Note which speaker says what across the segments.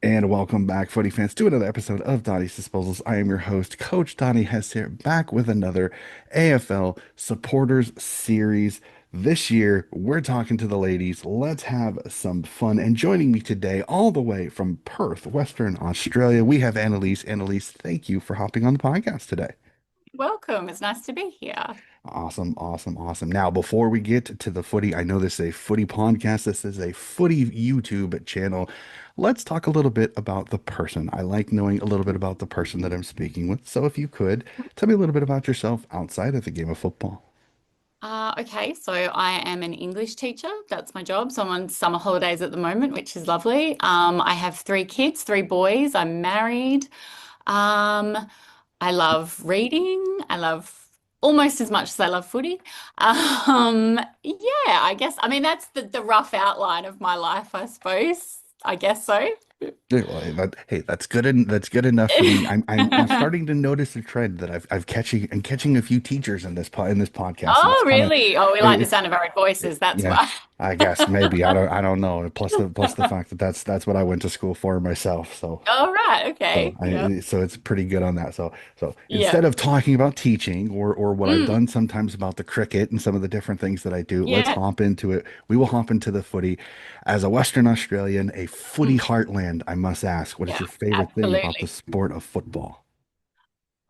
Speaker 1: And welcome back, footy fans, to another episode of Dottie's Disposals. I am your host, Coach Donnie Hess here, back with another AFL Supporters Series. This year, we're talking to the ladies. Let's have some fun. And joining me today, all the way from Perth, Western Australia, we have Annalise. Annalise, thank you for hopping on the podcast today.
Speaker 2: Welcome. It's nice to be here.
Speaker 1: Awesome, awesome, awesome. Now, before we get to the footy, I know this is a footy podcast. This is a footy YouTube channel. Let's talk a little bit about the person. I like knowing a little bit about the person that I'm speaking with. So, if you could tell me a little bit about yourself outside of the game of football.
Speaker 2: Okay, so I am an English teacher. That's my job. So I'm on summer holidays at the moment, which is lovely. I have three kids, three boys. I'm married. Um, I love reading. I love almost as much as I love footy. Yeah, I guess. I mean, that's the rough outline of my life, I suppose. I guess so.
Speaker 1: Yeah, well, hey, that's good. That's good enough for me. I'm starting to notice a trend that I'm catching a few teachers in this podcast, and it's
Speaker 2: Oh,
Speaker 1: kind of
Speaker 2: really? Oh, we like the
Speaker 1: it,
Speaker 2: sound of our own voices. That's
Speaker 1: yeah,
Speaker 2: why.
Speaker 1: I guess maybe I don't know. Plus the fact that that's what I went to school for myself.
Speaker 2: All right.
Speaker 1: So
Speaker 2: Okay. Yeah.
Speaker 1: so it's pretty good on that. So
Speaker 2: Yeah.
Speaker 1: instead of talking about teaching or what I've
Speaker 2: Mm,
Speaker 1: done sometimes about the cricket and some of the different things that I do, let's
Speaker 2: yeah.
Speaker 1: hop into it. We will hop into the footy. As a Western Australian, a footy
Speaker 2: Mm,
Speaker 1: heartland, I must ask, what is
Speaker 2: yeah.
Speaker 1: your favorite thing about the
Speaker 2: Absolutely.
Speaker 1: sport of football?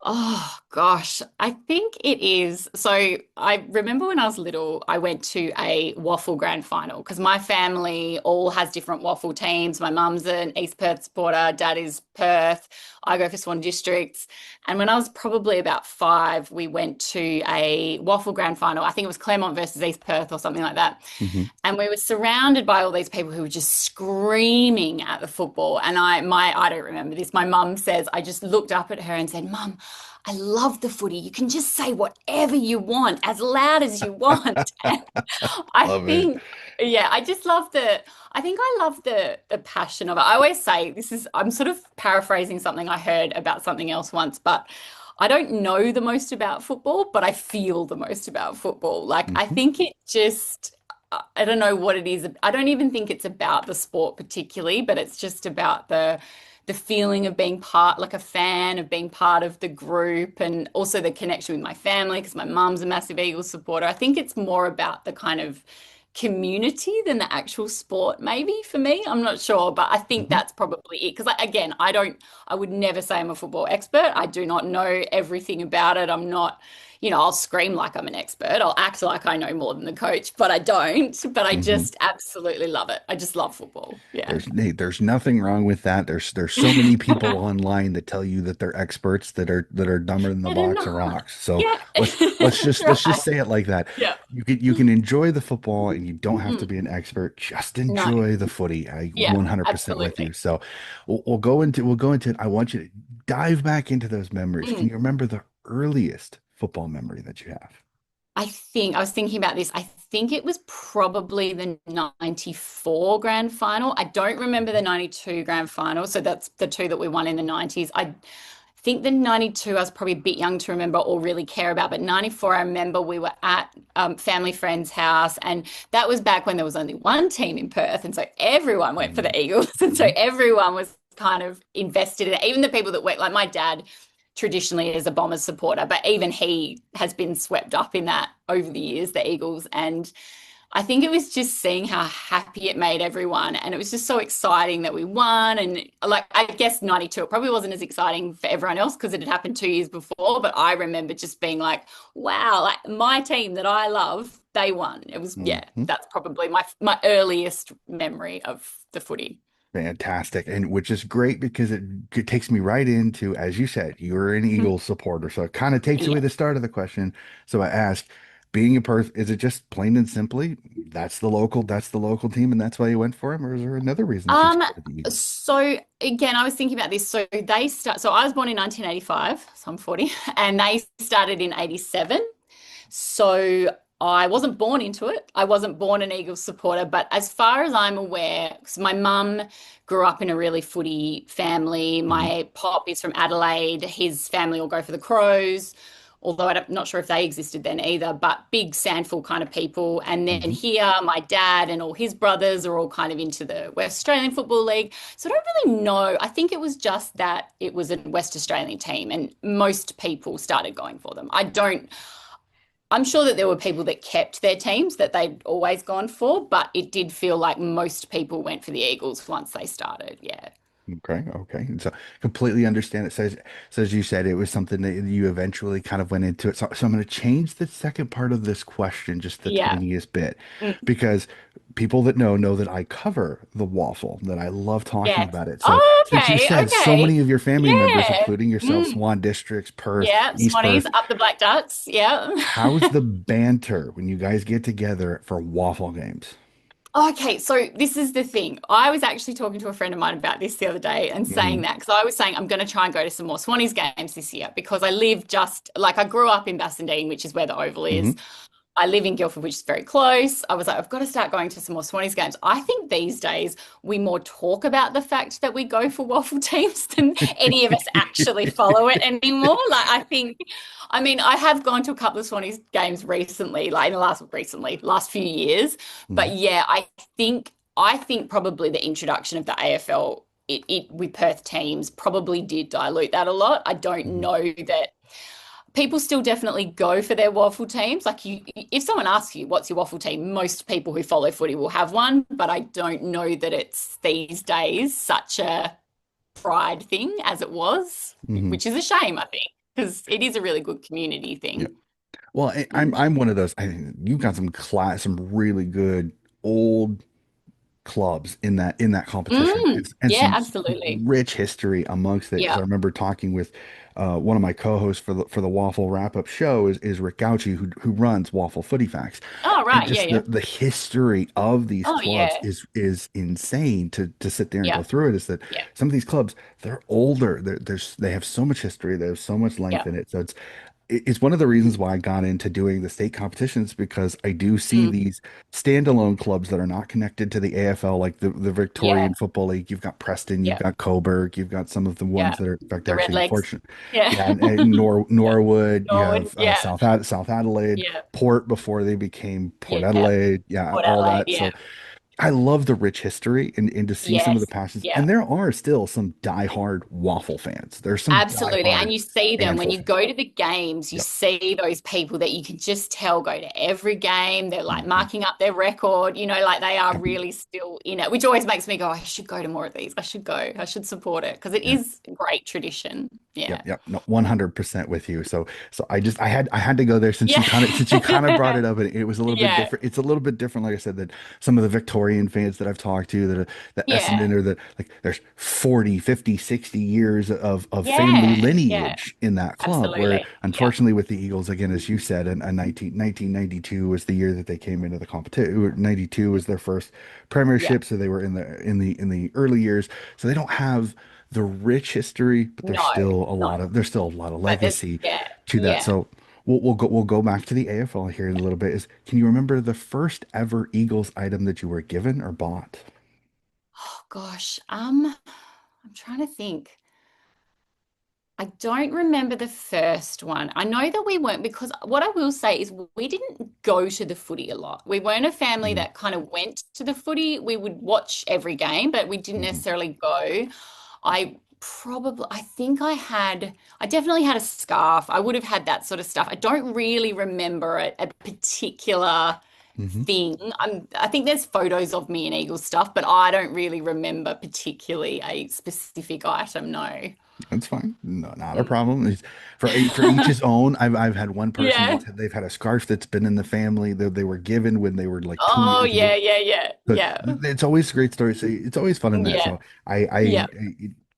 Speaker 2: Oh gosh, I think it is. So I remember when I was little, I went to a waffle grand final because my family all has different waffle teams. My mum's an East Perth supporter, dad is Perth. I go for Swan Districts. And when I was probably about five, we went to a waffle grand final. I think it was Claremont versus East Perth or something like that.
Speaker 1: Hmm.
Speaker 2: And we were surrounded by all these people who were just screaming at the football. And I don't remember this. My mum says, I just looked up at her and said, Mum, I love the footy. You can just say whatever you want, as loud as you want. And I
Speaker 1: Love it.
Speaker 2: think, yeah, I think I love the passion of it. I always say I'm sort of paraphrasing something I heard about something else once, but I don't know the most about football, but I feel the most about football. Like I
Speaker 1: Hmm.
Speaker 2: think it just I don't know what it is. I don't even think it's about the sport particularly, but it's just about the feeling of being part, like a fan of being part of the group, and also the connection with my family because my mum's a massive Eagles supporter. I think it's more about the kind of community than the actual sport, maybe for me. I'm not sure, but I think
Speaker 1: Hmm.
Speaker 2: that's probably it. Because again, I would never say I'm a football expert. I do not know everything about it. I'm not, I'll scream like I'm an expert. I'll act like I know more than the coach, but I don't. But I
Speaker 1: Hmm.
Speaker 2: just absolutely love it. I just love football. Yeah.
Speaker 1: There's nothing wrong with that. There's so many people online that tell you that they're experts that are dumber than the
Speaker 2: I don't
Speaker 1: box of
Speaker 2: know.
Speaker 1: rocks. So
Speaker 2: Yeah,
Speaker 1: let's just
Speaker 2: right.
Speaker 1: say it like that.
Speaker 2: Yeah.
Speaker 1: You can enjoy the football and you don't have to
Speaker 2: Mm.
Speaker 1: be an expert. Just
Speaker 2: No.
Speaker 1: enjoy the footy. I
Speaker 2: Yeah,
Speaker 1: 100% with you.
Speaker 2: absolutely.
Speaker 1: So we'll go into it. I want you to dive back into those memories. Can
Speaker 2: Mm.
Speaker 1: you remember the earliest football memory that you have?
Speaker 2: I was thinking about this. I think it was probably the 94 grand final. I don't remember the 92 grand final. So that's the two that we won in the 90s. I think the 92 I was probably a bit young to remember or really care about, but 94 I remember we were at family friend's house, and that was back when there was only one team in Perth, and so everyone went for the Eagles, and so
Speaker 1: Mm-hmm.
Speaker 2: everyone was kind of invested in it. Even the people that went, like my dad traditionally is a Bombers supporter, but even he has been swept up in that over the years, the Eagles. And I think it was just seeing how happy it made everyone. And it was just so exciting that we won. And like, I guess 92, it probably wasn't as exciting for everyone else because it had happened 2 years before. But I remember just being like, wow, like my team that I love, they won. It was, yeah,
Speaker 1: Mm-hmm.
Speaker 2: that's probably my earliest memory of the footy.
Speaker 1: Fantastic. And which is great because it takes me right into, as you said, you're an Eagles supporter. So it kind of takes away
Speaker 2: Yeah.
Speaker 1: the start of the question. So I ask, being a person, is it just plain and simply that's the local team and that's why you went for him? Or is there another reason that you
Speaker 2: Um,
Speaker 1: supported the Eagles?
Speaker 2: so again, I was thinking about this. So I was born in 1985, so I'm 40, and they started in 87. So I wasn't born into it. I wasn't born an Eagles supporter, but as far as I'm aware, because my mum grew up in a really footy family.
Speaker 1: Hmm.
Speaker 2: My pop is from Adelaide. His family all go for the Crows. although I'm not sure if they existed then either, but big Sandful kind of people. And then
Speaker 1: Hmm.
Speaker 2: here, my dad and all his brothers are all kind of into the West Australian Football League. So I don't really know. I think it was just that it was a West Australian team and most people started going for them. I'm sure that there were people that kept their teams that they'd always gone for, but it did feel like most people went for the Eagles once they started. Yeah.
Speaker 1: Okay, okay. And so completely understand it. Says you said it was something that you eventually kind of went into it. So I'm going to change the second part of this question just the
Speaker 2: Yeah.
Speaker 1: tiniest bit,
Speaker 2: Mm.
Speaker 1: because people that know that I cover the waffle, that I love talking
Speaker 2: Yes.
Speaker 1: about it. So
Speaker 2: Oh,
Speaker 1: since you
Speaker 2: okay.
Speaker 1: said so
Speaker 2: Okay.
Speaker 1: many of your family members,
Speaker 2: Yeah.
Speaker 1: including yourself,
Speaker 2: Mm.
Speaker 1: Swan Districts, Perth,
Speaker 2: Yeah.
Speaker 1: East
Speaker 2: Swannies
Speaker 1: Perth,
Speaker 2: up the Black Ducks. Yeah.
Speaker 1: how's the banter when you guys get together for waffle games?
Speaker 2: Okay, so this is the thing. I was actually talking to a friend of mine about this the other day and saying
Speaker 1: Hmm.
Speaker 2: that because I was saying I'm going to try and go to some more Swannies games this year because I live just like I grew up in Bassendean, which is where the Oval is.
Speaker 1: Hmm.
Speaker 2: I live in Guildford, which is very close. I was like, I've got to start going to some more Swannies games. I think these days we more talk about the fact that we go for waffle teams than any of us actually follow it anymore. Like, I think, I mean, I have gone to a couple of Swannies games recently, like in the last few years. But yeah, I think probably the introduction of the AFL it with Perth teams probably did dilute that a lot. I don't
Speaker 1: Hmm.
Speaker 2: know that people still definitely go for their waffle teams. Like if someone asks you what's your waffle team, most people who follow footy will have one, but I don't know that it's these days such a pride thing as it was,
Speaker 1: Hmm.
Speaker 2: which is a shame, I think, because it is a really good community
Speaker 1: Yeah.
Speaker 2: thing.
Speaker 1: Well,
Speaker 2: Mm.
Speaker 1: I'm one of those. You've got some really good old clubs in that competition, and
Speaker 2: Yeah,
Speaker 1: some
Speaker 2: absolutely.
Speaker 1: rich history amongst it. Because I
Speaker 2: Yeah.
Speaker 1: remember talking with one of my co-hosts for the Waffle wrap up show is Rick Gauchi, who runs Waffle Footy Facts,
Speaker 2: Oh,
Speaker 1: and
Speaker 2: right. Yeah,
Speaker 1: just
Speaker 2: yeah.
Speaker 1: the history of these
Speaker 2: Oh,
Speaker 1: clubs
Speaker 2: yeah.
Speaker 1: is insane to sit there and go
Speaker 2: Yeah.
Speaker 1: through it. Is that
Speaker 2: Yeah.
Speaker 1: some of these clubs, they're older, they have so much history, they have so much length
Speaker 2: Yeah.
Speaker 1: in it. So it's one of the reasons why I got into doing the state competitions, because I do see
Speaker 2: Mm.
Speaker 1: these standalone clubs that are not connected to the AFL, like the
Speaker 2: Yeah.
Speaker 1: Victorian Football League. You've got Preston, you've
Speaker 2: Yeah.
Speaker 1: got Coburg, you've got some of the
Speaker 2: Yeah.
Speaker 1: ones that are, in fact,
Speaker 2: The
Speaker 1: actually
Speaker 2: Redlegs.
Speaker 1: unfortunate.
Speaker 2: Yeah.
Speaker 1: Yeah, and
Speaker 2: Yeah.
Speaker 1: Norwood, you
Speaker 2: Norwood.
Speaker 1: have
Speaker 2: Yeah.
Speaker 1: South Adelaide,
Speaker 2: Yeah.
Speaker 1: Port before they became Port
Speaker 2: Yeah.
Speaker 1: Adelaide, yeah,
Speaker 2: Port
Speaker 1: all
Speaker 2: Adelaide.
Speaker 1: that.
Speaker 2: Yeah.
Speaker 1: So I love the rich history and to see some of the
Speaker 2: Yes.
Speaker 1: passions.
Speaker 2: Yeah.
Speaker 1: And there are still some diehard waffle fans. There's some
Speaker 2: Absolutely.
Speaker 1: diehard
Speaker 2: And you see them when
Speaker 1: handful
Speaker 2: you
Speaker 1: fans.
Speaker 2: go to the games, you
Speaker 1: Yep.
Speaker 2: see those people that you can just tell go to every game. They're like
Speaker 1: Mhm.
Speaker 2: marking up their record, like they are
Speaker 1: Yep.
Speaker 2: really still in it, which always makes me go, I should go to more of these. I should go. I should support it because it
Speaker 1: Yeah.
Speaker 2: is a great tradition.
Speaker 1: Yep,
Speaker 2: Yeah.
Speaker 1: yep, no, 100% with you. So I had to go there
Speaker 2: Yeah.
Speaker 1: since you kind of brought it up, and it was a little bit
Speaker 2: Yeah.
Speaker 1: different. It's a little bit different, like I said, that some of the Victorian fans that I've talked to, that are the
Speaker 2: Yeah.
Speaker 1: Essendon, or the, like, there's 40, 50, 60 years of family
Speaker 2: Yeah. Yeah.
Speaker 1: lineage in that club, where
Speaker 2: Absolutely. Yeah.
Speaker 1: unfortunately with the Eagles, again, as you said, in 1992 was the year that they came into the competition. 92 was their first
Speaker 2: Yeah.
Speaker 1: premiership, so they were in the early years, so they don't have the rich history, but
Speaker 2: No, no.
Speaker 1: there's still a lot of
Speaker 2: But there's,
Speaker 1: legacy
Speaker 2: yeah.
Speaker 1: to that.
Speaker 2: Yeah.
Speaker 1: So we'll go back to the AFL here in a little bit. Is Can you remember the first ever Eagles item that you were given or bought?
Speaker 2: Oh gosh. I'm trying to think. I don't remember the first one. I know that we weren't, because what I will say is we didn't go to the footy a lot. We weren't a family
Speaker 1: Hmm.
Speaker 2: that kind of went to the footy. We would watch every game, but we didn't
Speaker 1: Hmm.
Speaker 2: necessarily go. I definitely had a scarf. I would have had that sort of stuff. I don't really remember a particular
Speaker 1: Hmm.
Speaker 2: thing. I think there's photos of me in Eagles stuff, but I don't really remember particularly a specific item, no.
Speaker 1: That's fine. No, not a
Speaker 2: Mm.
Speaker 1: problem. For each his own. I've had one person
Speaker 2: Yeah.
Speaker 1: that's they've had a scarf that's been in the family that they were given when they were like two
Speaker 2: Oh,
Speaker 1: years old.
Speaker 2: yeah, yeah, yeah,
Speaker 1: But
Speaker 2: yeah,
Speaker 1: it's always a great story. So it's always fun in that.
Speaker 2: yeah,
Speaker 1: So
Speaker 2: yeah.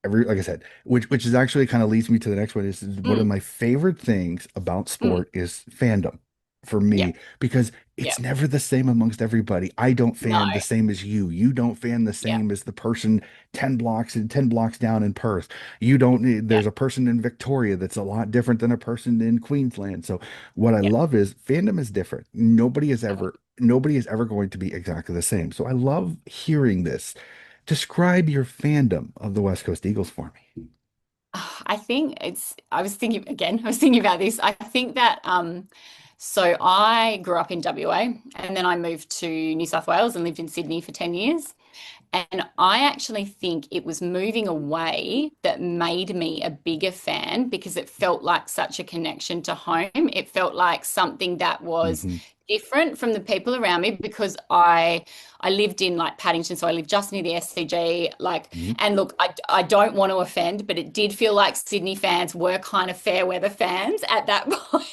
Speaker 1: every, like I said, which is actually kind of leads me to the next one, is one of
Speaker 2: Mm,
Speaker 1: my favorite things about
Speaker 2: mm,
Speaker 1: sport is fandom for
Speaker 2: yeah,
Speaker 1: me, because
Speaker 2: yeah.
Speaker 1: it's never the same amongst everybody. I don't
Speaker 2: No,
Speaker 1: fan the same as you. You don't fan the
Speaker 2: yeah,
Speaker 1: same as the person 10 blocks down in Perth. You don't,
Speaker 2: yeah,
Speaker 1: there's a person in Victoria that's a lot different than a person in Queensland. So what I
Speaker 2: yeah.
Speaker 1: love is fandom is different. Nobody is ever going to be exactly the same. So I love hearing this. Describe your fandom of the West Coast Eagles for me.
Speaker 2: I think I was thinking about this. I think that so I grew up in WA and then I moved to New South Wales and lived in Sydney for 10 years. And I actually think it was moving away that made me a bigger fan because it felt like such a connection to home. It felt like something that was
Speaker 1: Hmm.
Speaker 2: different from the people around me because I lived in like Paddington, so I lived just near the SCG. Like,
Speaker 1: Hmm.
Speaker 2: and look, I don't want to offend, but it did feel like Sydney fans were kind of fair weather fans at that point.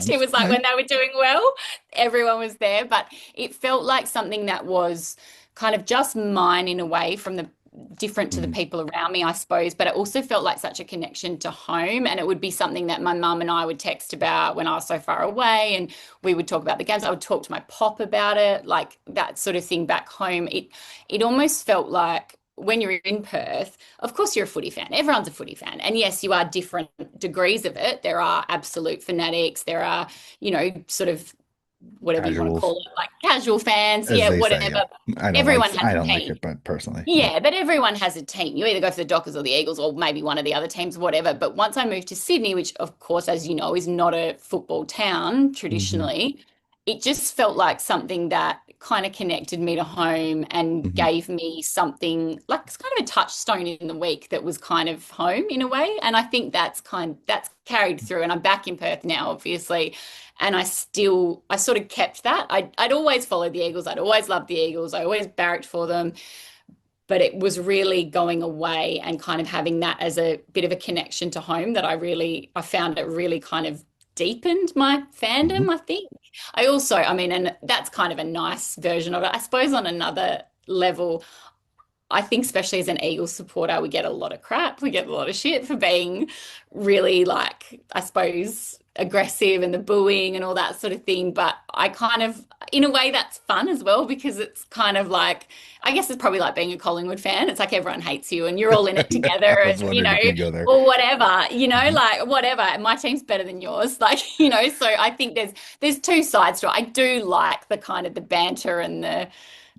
Speaker 2: It
Speaker 1: That's
Speaker 2: was like
Speaker 1: fine.
Speaker 2: when they were doing well, everyone was there, but it felt like something that was kind of just mine in a way from the different to the
Speaker 1: Hmm.
Speaker 2: people around me, I suppose. But it also felt like such a connection to home. And it would be something that my mum and I would text about when I was so far away. And we would talk about the games. I would talk to my pop about it, like that sort of thing back home. It almost felt like when you're in Perth, of course you're a footy fan. Everyone's a footy fan. And yes, you are different degrees of it. There are absolute fanatics. There are, sort of whatever you want to
Speaker 1: Casuals,
Speaker 2: call it, like casual fans,
Speaker 1: as
Speaker 2: yeah,
Speaker 1: they say.
Speaker 2: whatever.
Speaker 1: Yeah, I don't like
Speaker 2: Everyone has
Speaker 1: I don't
Speaker 2: a
Speaker 1: like
Speaker 2: team.
Speaker 1: it, but personally, yeah.
Speaker 2: Yeah, but everyone has a team. You either go for the Dockers or the Eagles or maybe one of the other teams, whatever. But once I moved to Sydney, which of course, as you know, is not a football town
Speaker 1: Hmm.
Speaker 2: traditionally, it just felt like something that kind of connected me to home and
Speaker 1: Hmm.
Speaker 2: gave me something like it's kind of a touchstone in the week that was kind of home in a way. And I think that's carried through. And I'm back in Perth now, obviously. And I sort of kept that. I'd always followed the Eagles. I'd always loved the Eagles. I always barracked for them, but it was really going away and kind of having that as a bit of a connection to home that I found it really kind of deepened my
Speaker 1: Hmm.
Speaker 2: fandom, I think. I mean, and that's kind of a nice version of it. I suppose on another level, I think especially as an Eagles supporter, we get a lot of crap. We get a lot of shit for being really like, I suppose, aggressive and the booing and all that sort of thing. But I kind of, in a way, that's fun as well because it's kind of like, I guess it's probably like being a Collingwood fan. It's like everyone hates you and you're all in it
Speaker 1: I
Speaker 2: together
Speaker 1: was
Speaker 2: and,
Speaker 1: wondering if you go there.
Speaker 2: or whatever,
Speaker 1: Hmm.
Speaker 2: like whatever. My team's better than yours. Like, so I think there's two sides to it. I do like the kind of the banter and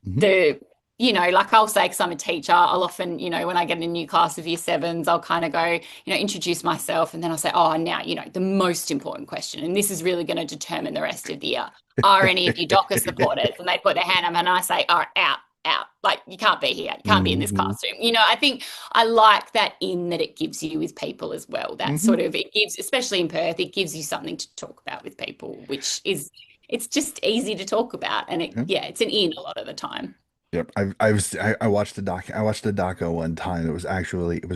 Speaker 1: Hmm.
Speaker 2: the like I'll say, because I'm a teacher, I'll often, when I get in a new class of year sevens, I'll kind of go, introduce myself, and then I'll say, oh, now, the most important question, and this is really going to determine the rest of the year. Are any of you Docker supporters? And they put their hand up, and I say, all right, out, out. Like, you can't be here. You can't be in this
Speaker 1: Hmm.
Speaker 2: classroom. I think I like that in that it gives you with people as well. That
Speaker 1: Hmm.
Speaker 2: sort of, it gives, especially in Perth, it gives you something to talk about with people, which is, it's just easy to talk about. And it's an in a lot of the time.
Speaker 1: Yep, I watched the doc. I watched the doco one time. It was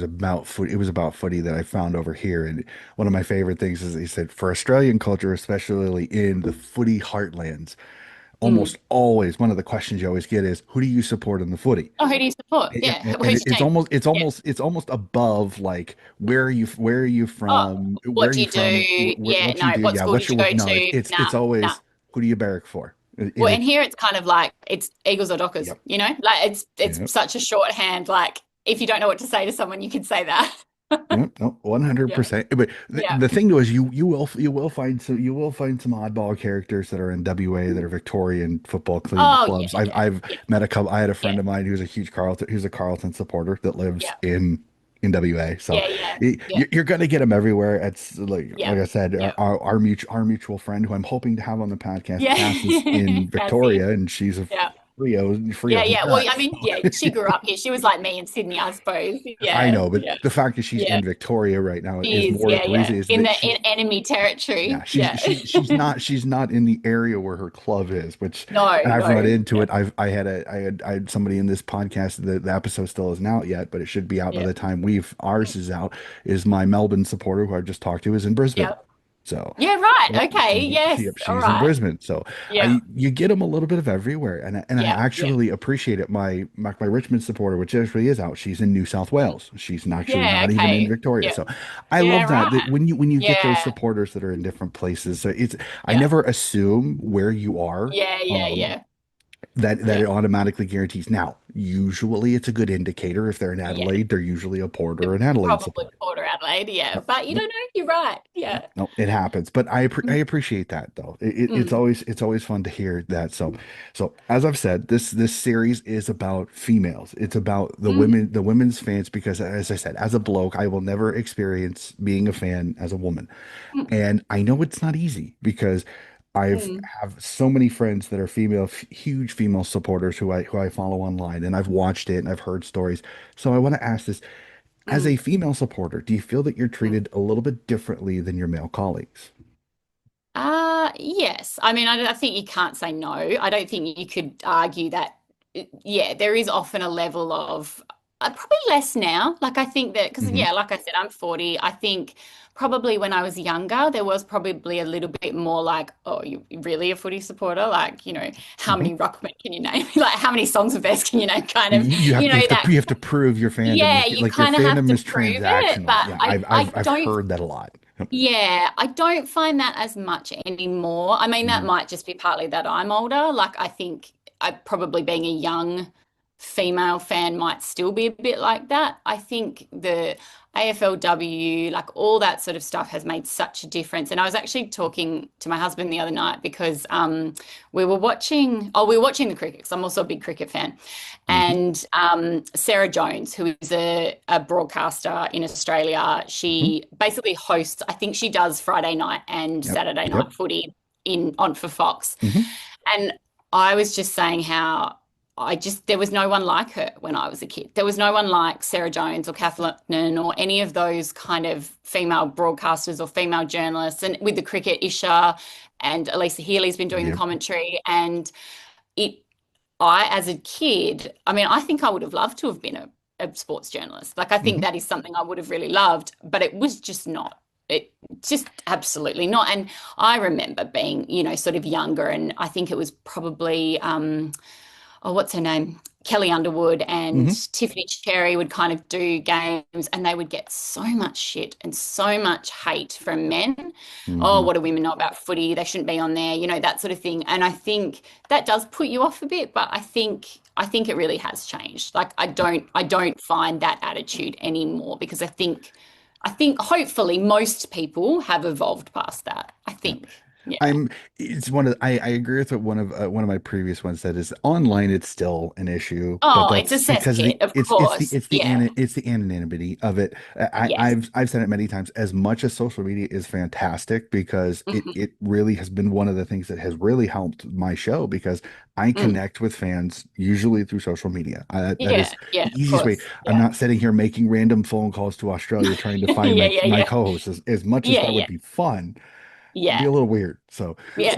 Speaker 1: about foot. It was about footy that I found over here, and one of my favorite things is he said for Australian culture, especially in the footy heartlands,
Speaker 2: Mm.
Speaker 1: almost always one of the questions you always get is who do you support in the footy?
Speaker 2: Oh, who do you support?
Speaker 1: Yeah,
Speaker 2: Yeah.
Speaker 1: and
Speaker 2: Who's your team? Yeah.
Speaker 1: it's almost above like where are you
Speaker 2: Oh,
Speaker 1: from? Where
Speaker 2: what
Speaker 1: are
Speaker 2: do
Speaker 1: you
Speaker 2: you
Speaker 1: from?
Speaker 2: do? Yeah.
Speaker 1: What you
Speaker 2: No.
Speaker 1: do?
Speaker 2: What
Speaker 1: Yeah,
Speaker 2: school
Speaker 1: what's
Speaker 2: did you
Speaker 1: your
Speaker 2: go
Speaker 1: work? No,
Speaker 2: to?
Speaker 1: it's
Speaker 2: Nah, nah.
Speaker 1: always who do you barrack for?
Speaker 2: Well,
Speaker 1: It
Speaker 2: and
Speaker 1: is.
Speaker 2: here it's kind of like it's Eagles or Dockers,
Speaker 1: Yep.
Speaker 2: Like it's
Speaker 1: Yep.
Speaker 2: such a shorthand. Like if you don't know what to say to someone, you can say that.
Speaker 1: Yep, no,
Speaker 2: Yeah.
Speaker 1: 100%. But
Speaker 2: Yeah.
Speaker 1: the thing though is you will find some oddball characters that are in WA that are Victorian football
Speaker 2: Oh, yeah,
Speaker 1: clubs.
Speaker 2: yeah,
Speaker 1: I've
Speaker 2: yeah,
Speaker 1: met a couple. I had a
Speaker 2: yeah,
Speaker 1: friend of mine who's a Carlton supporter that lives
Speaker 2: yeah,
Speaker 1: in WA. So
Speaker 2: yeah, yeah, yeah,
Speaker 1: you're gonna get them everywhere. It's
Speaker 2: yeah,
Speaker 1: like I said,
Speaker 2: yeah,
Speaker 1: our mutual friend who I'm hoping to have on the podcast.
Speaker 2: yeah.
Speaker 1: Cass is in
Speaker 2: Cassie.
Speaker 1: Victoria and she's a
Speaker 2: Yeah. Yeah,
Speaker 1: Freo's
Speaker 2: yeah. Well, I
Speaker 1: nuts.
Speaker 2: mean, yeah, she grew up here. She was like me in Sydney, I suppose.
Speaker 1: I
Speaker 2: Yeah,
Speaker 1: know, but
Speaker 2: yeah,
Speaker 1: the fact that she's
Speaker 2: yeah.
Speaker 1: in Victoria right now is
Speaker 2: She is,
Speaker 1: more
Speaker 2: yeah,
Speaker 1: the
Speaker 2: yeah.
Speaker 1: reason is
Speaker 2: In
Speaker 1: that
Speaker 2: the
Speaker 1: she,
Speaker 2: enemy
Speaker 1: yeah,
Speaker 2: territory.
Speaker 1: she's
Speaker 2: Yeah.
Speaker 1: she's not in the area where her club is, which
Speaker 2: No,
Speaker 1: and I've run
Speaker 2: no.
Speaker 1: into
Speaker 2: Yeah,
Speaker 1: it. I had somebody in this podcast. The episode still isn't out yet, but it should be out by
Speaker 2: yeah,
Speaker 1: the time ours is out. Is my Melbourne supporter who I just talked to is in Brisbane,
Speaker 2: yeah.
Speaker 1: so
Speaker 2: Yeah, right.
Speaker 1: yep,
Speaker 2: Okay. Yes. All
Speaker 1: she's in
Speaker 2: right.
Speaker 1: Brisbane. So
Speaker 2: Yeah.
Speaker 1: you get them a little bit of everywhere, and I
Speaker 2: Yeah. Yeah.
Speaker 1: actually appreciate it. My Richmond supporter, which actually is out, she's in New South Wales. She's actually
Speaker 2: Yeah.
Speaker 1: not even in
Speaker 2: Okay.
Speaker 1: Victoria.
Speaker 2: Yeah.
Speaker 1: So I
Speaker 2: Yeah.
Speaker 1: love that
Speaker 2: Right.
Speaker 1: when you get those
Speaker 2: Yeah.
Speaker 1: supporters that are in different places. So I
Speaker 2: Yeah.
Speaker 1: never assume where you are.
Speaker 2: Yeah. Yeah.
Speaker 1: Um,
Speaker 2: Yeah.
Speaker 1: that
Speaker 2: Yeah.
Speaker 1: it automatically guarantees. Now, usually it's a good indicator. If they're in
Speaker 2: Yeah.
Speaker 1: Adelaide, they're usually a Port or
Speaker 2: The
Speaker 1: an Adelaide
Speaker 2: probably
Speaker 1: supporter.
Speaker 2: Port or Adelaide. Yeah.
Speaker 1: Yep.
Speaker 2: But you
Speaker 1: Yep.
Speaker 2: don't know. You're right.
Speaker 1: Yep.
Speaker 2: Yeah.
Speaker 1: No, it happens, but I
Speaker 2: Mm,
Speaker 1: appreciate that though.
Speaker 2: mm,
Speaker 1: It's always fun to hear that. So as I've said, this series is about females. It's about
Speaker 2: mm,
Speaker 1: the women's fans because as I said, as a bloke, I will never experience being a fan as a woman.
Speaker 2: mm,
Speaker 1: And I know it's not easy because I've
Speaker 2: mm,
Speaker 1: have so many friends that are huge female supporters who I follow online, and I've watched it and I've heard stories. So I want to ask this, as a
Speaker 2: mm,
Speaker 1: female supporter, do you feel that you're
Speaker 2: mm.
Speaker 1: treated a little bit differently than your male colleagues?
Speaker 2: Yes. I mean, I think you can't say no. I don't think you could argue that, yeah, there is often a level of, probably less now. Like, I think that, because,
Speaker 1: Hmm.
Speaker 2: yeah, like I said, I'm 40. I think probably when I was younger, there was probably a little bit more like, oh, you really a footy supporter? Like, how
Speaker 1: Hmm.
Speaker 2: many ruckmen can you name? Like, how many songs of best can you name? Kind of, that,
Speaker 1: You have to prove your fandom.
Speaker 2: yeah, you
Speaker 1: Like your
Speaker 2: kind of have
Speaker 1: fandom
Speaker 2: to
Speaker 1: is
Speaker 2: prove it.
Speaker 1: transactional.
Speaker 2: But
Speaker 1: Yeah,
Speaker 2: I
Speaker 1: I've
Speaker 2: don't
Speaker 1: heard that a lot.
Speaker 2: yeah, I don't find that as much anymore. I mean, that
Speaker 1: Hmm.
Speaker 2: might just be partly that I'm older. Like, I think I probably being a young female fan might still be a bit like that. I think the AFLW, like all that sort of stuff has made such a difference. And I was actually talking to my husband the other night because we were watching the cricket because I'm also a big cricket fan.
Speaker 1: Hmm.
Speaker 2: And Sarah Jones, who is a broadcaster in Australia,
Speaker 1: Hmm.
Speaker 2: she basically hosts, I think she does Friday night and
Speaker 1: Yep.
Speaker 2: Saturday night
Speaker 1: Yep.
Speaker 2: footy in on for Fox.
Speaker 1: Hmm.
Speaker 2: And I was just saying how there was no one like her when I was a kid. There was no one like Sarah Jones or Kathleen or any of those kind of female broadcasters or female journalists. And with the cricket, Isha and Elisa Healy's been doing
Speaker 1: Yep.
Speaker 2: commentary. And it as a kid, I mean, I think I would have loved to have been a sports journalist. Like, I think
Speaker 1: Hmm.
Speaker 2: that is something I would have really loved, but it was just not. It just absolutely not. And I remember being, sort of younger, and I think it was probably oh, what's her name? Kelly Underwood and
Speaker 1: Hmm.
Speaker 2: Tiffany Cherry would kind of do games and they would get so much shit and so much hate from men. Oh,
Speaker 1: Hmm.
Speaker 2: what do women know about footy? They shouldn't be on there, that sort of thing. And I think that does put you off a bit, but I think it really has changed. Like I don't find that attitude anymore because I think hopefully most people have evolved past that. I
Speaker 1: Yeah.
Speaker 2: think. Yeah.
Speaker 1: I'm it's one of I agree with what one of my previous ones said is online it's still an issue, but
Speaker 2: Oh, it's a
Speaker 1: that's because of
Speaker 2: cesspit,
Speaker 1: the
Speaker 2: of course. Yeah.
Speaker 1: it's the anonymity of it.
Speaker 2: Yes.
Speaker 1: I've said it many times. As much as social media is fantastic because
Speaker 2: Mhm.
Speaker 1: it really has been one of the things that has really helped my show because I
Speaker 2: Mm.
Speaker 1: connect with fans usually through social media. That
Speaker 2: Yeah,
Speaker 1: is
Speaker 2: yeah,
Speaker 1: the
Speaker 2: of
Speaker 1: easiest way.
Speaker 2: course.
Speaker 1: I'm
Speaker 2: Yeah.
Speaker 1: not sitting here making random phone calls to Australia trying to find
Speaker 2: Yeah, yeah,
Speaker 1: my
Speaker 2: yeah.
Speaker 1: co-host as much as
Speaker 2: Yeah,
Speaker 1: that would
Speaker 2: yeah.
Speaker 1: be fun. It'd be
Speaker 2: Yeah.
Speaker 1: a little weird.
Speaker 2: Yeah.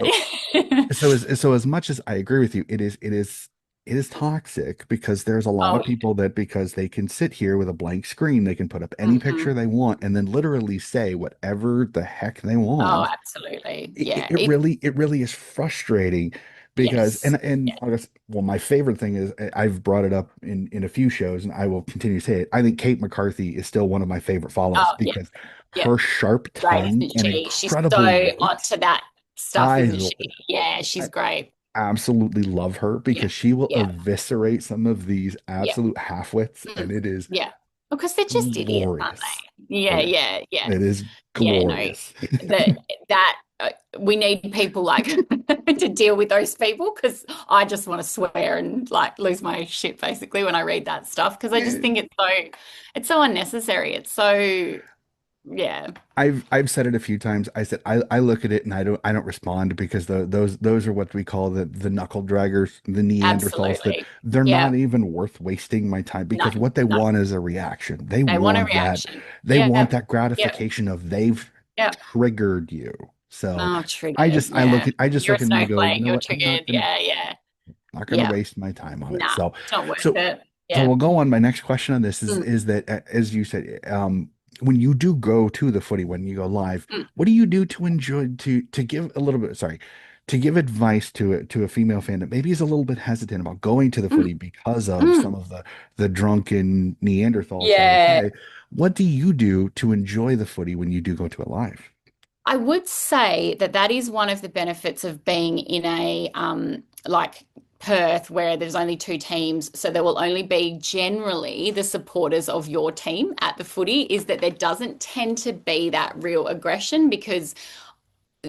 Speaker 1: So so as much as I agree with you, it is toxic because there's a lot
Speaker 2: Oh,
Speaker 1: of people that because they can sit here with a blank screen, they can put up any
Speaker 2: mhm.
Speaker 1: picture they want and then literally say whatever the heck they
Speaker 2: Oh,
Speaker 1: want.
Speaker 2: absolutely. Yeah.
Speaker 1: It really is frustrating because
Speaker 2: Yes.
Speaker 1: and
Speaker 2: Yeah.
Speaker 1: I guess well my favorite thing is I've brought it up in a few shows and I will continue to say it. I think Kate McCarthy is still one of my favorite follows
Speaker 2: Oh, yeah.
Speaker 1: because
Speaker 2: Yeah.
Speaker 1: her sharp
Speaker 2: Great,
Speaker 1: tongue
Speaker 2: isn't
Speaker 1: and
Speaker 2: she? She's so
Speaker 1: incredible wit.
Speaker 2: onto that stuff,
Speaker 1: I
Speaker 2: isn't she? Yeah, she's great.
Speaker 1: absolutely love her
Speaker 2: Yeah.
Speaker 1: because she will
Speaker 2: Yeah.
Speaker 1: eviscerate some of these
Speaker 2: Yeah.
Speaker 1: absolute half-wits, and
Speaker 2: Mm.
Speaker 1: it is
Speaker 2: Yeah. Because they're just idiots, aren't
Speaker 1: glorious.
Speaker 2: they? Yeah,
Speaker 1: It is.
Speaker 2: yeah, yeah.
Speaker 1: It is
Speaker 2: Yeah, no,
Speaker 1: glorious.
Speaker 2: that that we need people like to deal with those people because I just want to swear and like lose my shit basically when I read that stuff because I just think it's so unnecessary. It's so yeah.
Speaker 1: I've said it a few times. I said I look at it and I don't respond because those are what we call the knuckle draggers, the Neanderthals that
Speaker 2: Absolutely.
Speaker 1: they're
Speaker 2: Yeah.
Speaker 1: not even worth wasting my time
Speaker 2: No,
Speaker 1: because what they
Speaker 2: no.
Speaker 1: want is a reaction.
Speaker 2: They want a reaction.
Speaker 1: They want
Speaker 2: Yeah.
Speaker 1: that
Speaker 2: Yeah.
Speaker 1: gratification of they've
Speaker 2: Yeah.
Speaker 1: triggered you. So
Speaker 2: Oh, triggered. Yeah.
Speaker 1: I just
Speaker 2: You're a
Speaker 1: look at it and I go, you
Speaker 2: snowflake.
Speaker 1: know
Speaker 2: You're
Speaker 1: what?
Speaker 2: triggered. Yeah, yeah.
Speaker 1: Not going to
Speaker 2: Yeah.
Speaker 1: waste my time on it.
Speaker 2: Nah, it's not worth
Speaker 1: So,
Speaker 2: it.
Speaker 1: so
Speaker 2: Yeah.
Speaker 1: we'll go on. My next question on this
Speaker 2: Mm,
Speaker 1: is that as you said, when you do go to the footy, when you go live,
Speaker 2: mm,
Speaker 1: what do you do to enjoy to give a little bit, sorry, to give advice to a female fan that maybe is a little bit hesitant about going to the
Speaker 2: mm,
Speaker 1: footy because of some
Speaker 2: mm.
Speaker 1: of the drunken Neanderthals, so to
Speaker 2: Yeah.
Speaker 1: say. What do you do to enjoy the footy when you do go to it live?
Speaker 2: I would say that that is one of the benefits of being in a like Perth, where there's only two teams, so there will only be generally the supporters of your team at the footy, is that there doesn't tend to be that real aggression because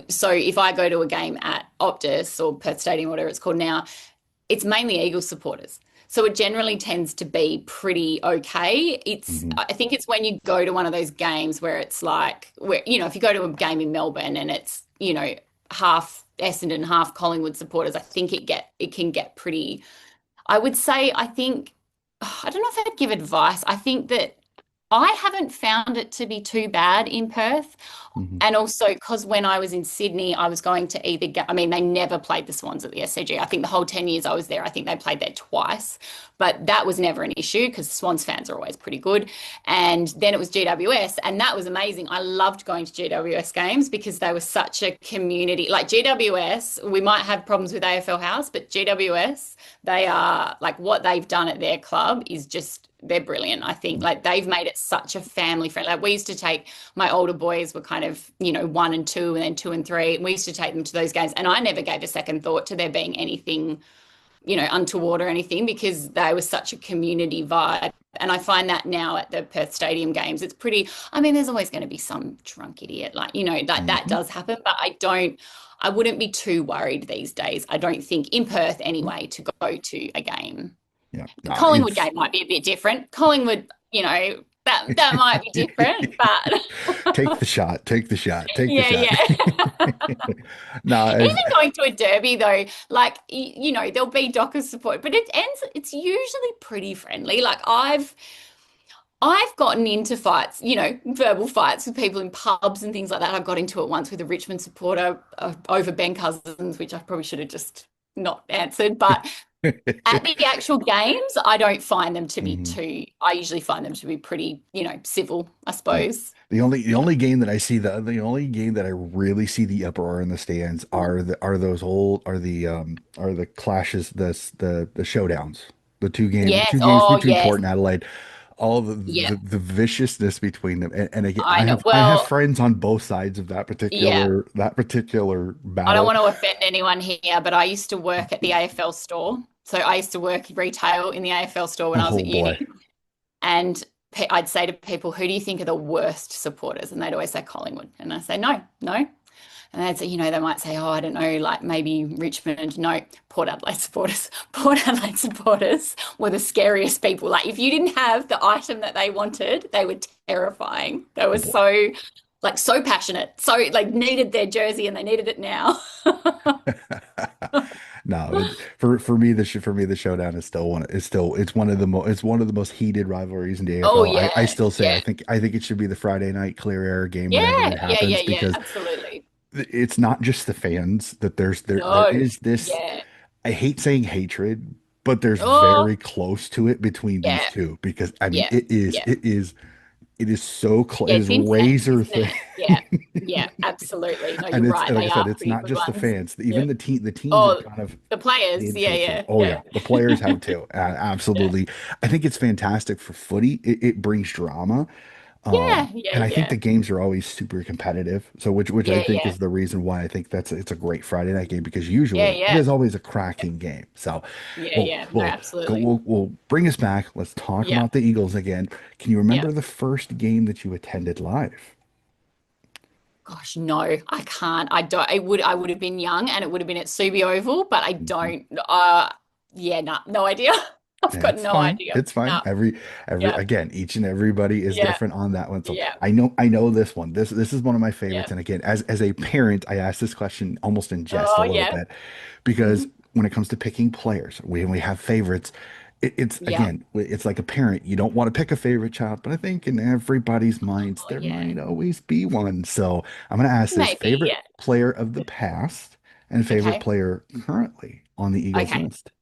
Speaker 2: so if I go to a game at Optus or Perth Stadium, whatever it's called now, it's mainly Eagles supporters. So it generally tends to be pretty okay.
Speaker 1: Hmm.
Speaker 2: I think it's when you go to one of those games where it's like, where, if you go to a game in Melbourne and it's, half Essendon, half Collingwood supporters, I think it can get pretty, I would say, I don't know if I'd give advice. I think that I haven't found it to be too bad in Perth.
Speaker 1: Hmm.
Speaker 2: And also, because when I was in Sydney, I was going to either get, I mean, they never played the Swans at the SCG. I think the whole 10 years I was there, I think they played there twice, but that was never an issue because Swans fans are always pretty good. And then it was GWS, and that was amazing. I loved going to GWS games because they were such a community. Like GWS, we might have problems with AFL House, but GWS, they are like what they've done at their club is just, they're brilliant. I think like they've made it such a family friendly. Like we used to take my older boys were kind of, one and two and then two and three. And we used to take them to those games. And I never gave a second thought to there being anything, untoward or anything because they were such a community vibe. And I find that now at the Perth Stadium games, it's pretty, I mean, there's always going to be some drunk idiot, like, that
Speaker 1: Hmm.
Speaker 2: does happen, but I wouldn't be too worried these days. I don't think in Perth anyway to go to a game.
Speaker 1: Yeah,
Speaker 2: The
Speaker 1: no,
Speaker 2: Collingwood
Speaker 1: it's
Speaker 2: game might be a bit different. Collingwood, that might be different, but
Speaker 1: take the shot, take the shot, take the
Speaker 2: yeah,
Speaker 1: shot.
Speaker 2: yeah.
Speaker 1: No,
Speaker 2: Even going to a derby though, like there'll be Dockers support, but it's usually pretty friendly. Like I've gotten into fights, verbal fights with people in pubs and things like that. I got into it once with a Richmond supporter over Ben Cousins, which I probably should have just not answered. But at the actual games, I don't find them to be
Speaker 1: Mhm.
Speaker 2: I usually find them to be pretty, civil, I
Speaker 1: Yeah.
Speaker 2: suppose.
Speaker 1: The
Speaker 2: Yeah.
Speaker 1: only game that I see the only game that I really see the uproar in the stands are those old are the clashes the showdowns, the
Speaker 2: Yes.
Speaker 1: two games
Speaker 2: Oh,
Speaker 1: between
Speaker 2: yes.
Speaker 1: Port and Adelaide, all
Speaker 2: Yeah.
Speaker 1: the viciousness between them, and again
Speaker 2: I know.
Speaker 1: I have
Speaker 2: Well,
Speaker 1: friends on both sides of
Speaker 2: yeah.
Speaker 1: that particular
Speaker 2: I don't
Speaker 1: battle.
Speaker 2: want to offend anyone here, but I used to work at the AFL store. So I used to work retail in the AFL store when I was
Speaker 1: Oh
Speaker 2: at uni.
Speaker 1: boy,
Speaker 2: And I'd say to people, who do you think are the worst supporters? And they'd always say Collingwood. And I say, no, no. And they'd say, they might say, oh, I don't know, like maybe Richmond. No, Port Adelaide supporters. Port Adelaide supporters were the scariest people. Like if you didn't have the item that they wanted, they were terrifying. They
Speaker 1: oh
Speaker 2: were
Speaker 1: boy.
Speaker 2: so passionate, so like needed their jersey and they needed it now.
Speaker 1: No, for me the showdown is still it's one of the most heated rivalries in the
Speaker 2: Oh
Speaker 1: AFL. I
Speaker 2: yeah,
Speaker 1: still say
Speaker 2: yeah,
Speaker 1: I think it should be the Friday night clear air game whenever
Speaker 2: yeah,
Speaker 1: it
Speaker 2: yeah, yeah,
Speaker 1: happens
Speaker 2: yeah,
Speaker 1: because
Speaker 2: absolutely.
Speaker 1: it's not just the fans that there
Speaker 2: No,
Speaker 1: is this,
Speaker 2: yeah.
Speaker 1: I hate saying hatred, but there's
Speaker 2: Oh,
Speaker 1: very close to it between these
Speaker 2: yeah,
Speaker 1: two because I mean
Speaker 2: yeah, yeah.
Speaker 1: it is so close,
Speaker 2: Yeah,
Speaker 1: it is
Speaker 2: it's intense,
Speaker 1: razor
Speaker 2: isn't
Speaker 1: thin.
Speaker 2: it? Yeah, yeah, absolutely. No, you're
Speaker 1: And it's
Speaker 2: right.
Speaker 1: and like I
Speaker 2: They
Speaker 1: said,
Speaker 2: are
Speaker 1: it's
Speaker 2: pretty
Speaker 1: not
Speaker 2: good
Speaker 1: just the
Speaker 2: ones.
Speaker 1: fans.
Speaker 2: Yeah.
Speaker 1: Even the teams have
Speaker 2: Oh,
Speaker 1: kind of
Speaker 2: the players.
Speaker 1: gained
Speaker 2: Yeah, yeah,
Speaker 1: hatred. Oh
Speaker 2: yeah,
Speaker 1: yeah, the players have too.
Speaker 2: yeah,
Speaker 1: Absolutely. I think it's fantastic for footy. It brings drama.
Speaker 2: yeah, yeah,
Speaker 1: And I think
Speaker 2: yeah,
Speaker 1: the games are always super competitive. So which I
Speaker 2: yeah,
Speaker 1: think
Speaker 2: yeah,
Speaker 1: is the reason why I think it's a great Friday night game because
Speaker 2: yeah,
Speaker 1: usually it
Speaker 2: yeah,
Speaker 1: is always a cracking game. So
Speaker 2: yeah, yeah. No, absolutely.
Speaker 1: we'll bring us back. Let's talk
Speaker 2: Yeah,
Speaker 1: about the Eagles again. Can you
Speaker 2: yeah.
Speaker 1: remember the first game that you attended live?
Speaker 2: Gosh, no, I can't. I don't. I would have been young, and it would have been at Subi Oval, but I
Speaker 1: Mhm.
Speaker 2: don't. Yeah, no, no idea. I've
Speaker 1: Yeah,
Speaker 2: got
Speaker 1: it's
Speaker 2: no
Speaker 1: fine.
Speaker 2: idea.
Speaker 1: It's fine.
Speaker 2: No.
Speaker 1: Every
Speaker 2: Yeah,
Speaker 1: again, each and everybody is
Speaker 2: yeah,
Speaker 1: different on that one. So
Speaker 2: yeah.
Speaker 1: I know this one. This is one of my
Speaker 2: Yeah.
Speaker 1: favorites. And again, as a parent, I ask this question almost in jest a
Speaker 2: Oh,
Speaker 1: little
Speaker 2: yeah.
Speaker 1: bit because
Speaker 2: Mhm.
Speaker 1: when it comes to picking players, we have favorites. It's
Speaker 2: Yeah.
Speaker 1: again, it's like a parent. You don't want to pick a favorite child, but I think in everybody's minds
Speaker 2: Oh,
Speaker 1: there
Speaker 2: yeah.
Speaker 1: might always be one. So I'm going to ask this
Speaker 2: Maybe.
Speaker 1: favorite
Speaker 2: Yeah.
Speaker 1: player of the past and favorite
Speaker 2: Okay.
Speaker 1: player currently on the Eagles
Speaker 2: Okay.
Speaker 1: list.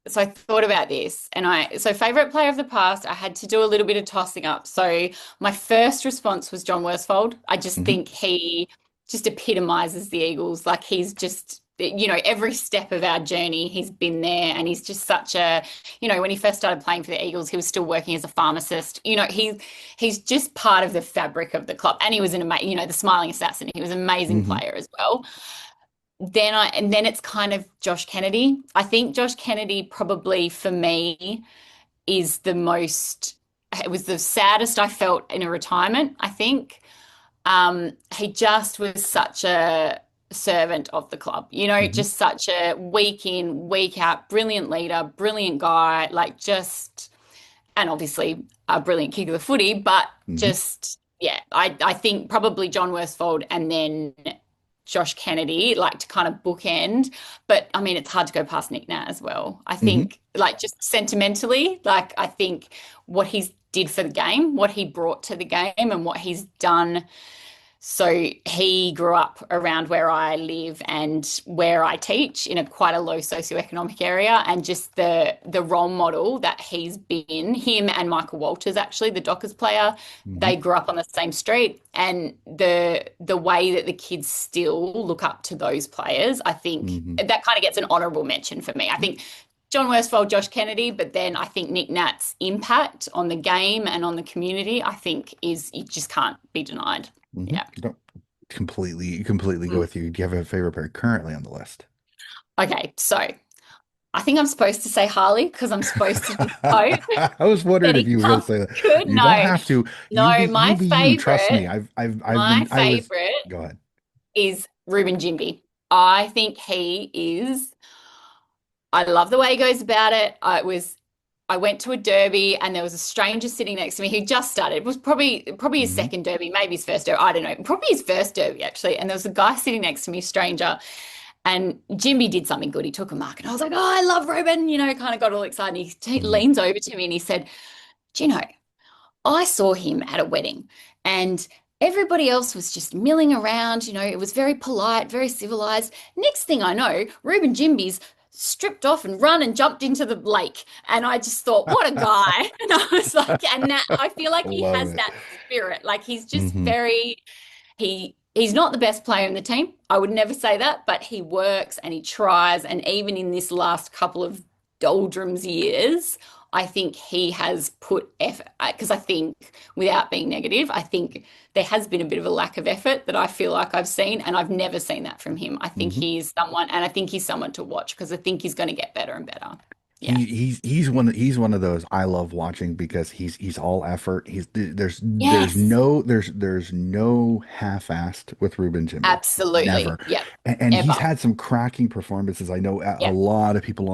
Speaker 2: So I thought about this and so favorite player of the past, I had to do a little bit of tossing up. So my first response was John Worsfold. I just
Speaker 1: Hmm.
Speaker 2: think he just epitomizes the Eagles. Like he's just, every step of our journey, he's been there and he's just such a, when he first started playing for the Eagles, he was still working as a pharmacist. He's just part of the fabric of the club. And he was the smiling assassin. He was an amazing
Speaker 1: Hmm.
Speaker 2: player as well. then it's kind of Josh Kennedy. I think Josh Kennedy probably for me is the most, it was the saddest I felt in a retirement, I think. He just was such a servant of the club,
Speaker 1: Hmm.
Speaker 2: just such a week in, week out, brilliant leader, brilliant guy, like just, and obviously a brilliant kick of the footy, but
Speaker 1: Hmm.
Speaker 2: just, yeah, I think probably John Worsfold and then Josh Kennedy, like to kind of bookend. But I mean, it's hard to go past Nick Nat as well. I
Speaker 1: Hmm.
Speaker 2: think, like, just sentimentally, like, I think what he's did for the game, what he brought to the game, and what he's done. So he grew up around where I live and where I teach in a quite a low socioeconomic area, and just the role model that he's been, him and Michael Walters, actually, the Dockers player,
Speaker 1: Hmm.
Speaker 2: they grew up on the same street, and the way that the kids still look up to those players, I think
Speaker 1: Hmm.
Speaker 2: that kind of gets an honourable mention for me. I think John Worsfold, Josh Kennedy, but then I think Nick Nat's impact on the game and on the community, I think is you just can't be denied.
Speaker 1: Hmm.
Speaker 2: Yeah.
Speaker 1: Don't completely go
Speaker 2: Mm.
Speaker 1: with you. Do you have a favorite pair currently on the list?
Speaker 2: Okay, so I think I'm supposed to say Harley because I'm supposed to just hope
Speaker 1: I was
Speaker 2: that
Speaker 1: wondering if
Speaker 2: he
Speaker 1: you were going to
Speaker 2: comes
Speaker 1: say that.
Speaker 2: good.
Speaker 1: You don't
Speaker 2: No,
Speaker 1: have to.
Speaker 2: no,
Speaker 1: You
Speaker 2: my
Speaker 1: be you. Trust
Speaker 2: favorite,
Speaker 1: me. I've
Speaker 2: my
Speaker 1: been. I was.
Speaker 2: favorite
Speaker 1: Go ahead.
Speaker 2: is Ruben Jimby. I think he is. I love the way he goes about it. I went to a derby and there was a stranger sitting next to me who just started. It was probably his
Speaker 1: Hmm.
Speaker 2: second derby, maybe his first derby. I don't know. Probably his first derby actually. And there was a guy sitting next to me, stranger, and Jimby did something good. He took a mark and I was like, "Oh, I love Ruben," kind of got all excited. And he
Speaker 1: Hmm.
Speaker 2: leans over to me and he said, "Do you know, I saw him at a wedding and everybody else was just milling around. It was very polite, very civilized. Next thing I know, Reuben Jimby's stripped off and run and jumped into the lake. And I just thought, what a guy." And I was like, and that I feel like he
Speaker 1: Love
Speaker 2: has
Speaker 1: it.
Speaker 2: that spirit. Like he's just
Speaker 1: Hmm.
Speaker 2: very, he's not the best player in the team. I would never say that, but he works and he tries. And even in this last couple of doldrums years, I think he has put effort because I think, without being negative, I think there has been a bit of a lack of effort that I feel like I've seen, and I've never seen that from him. I think
Speaker 1: Hmm.
Speaker 2: he is someone, and I think he's someone to watch because I think he's going to get better and better. Yeah.
Speaker 1: He's one of those I love watching because he's all effort.
Speaker 2: Yes,
Speaker 1: There's no half-assed with Ruben Jimby. Never.
Speaker 2: absolutely. Yep.
Speaker 1: And he's
Speaker 2: Ever.
Speaker 1: had some cracking performances. I know
Speaker 2: Yep.
Speaker 1: a lot of people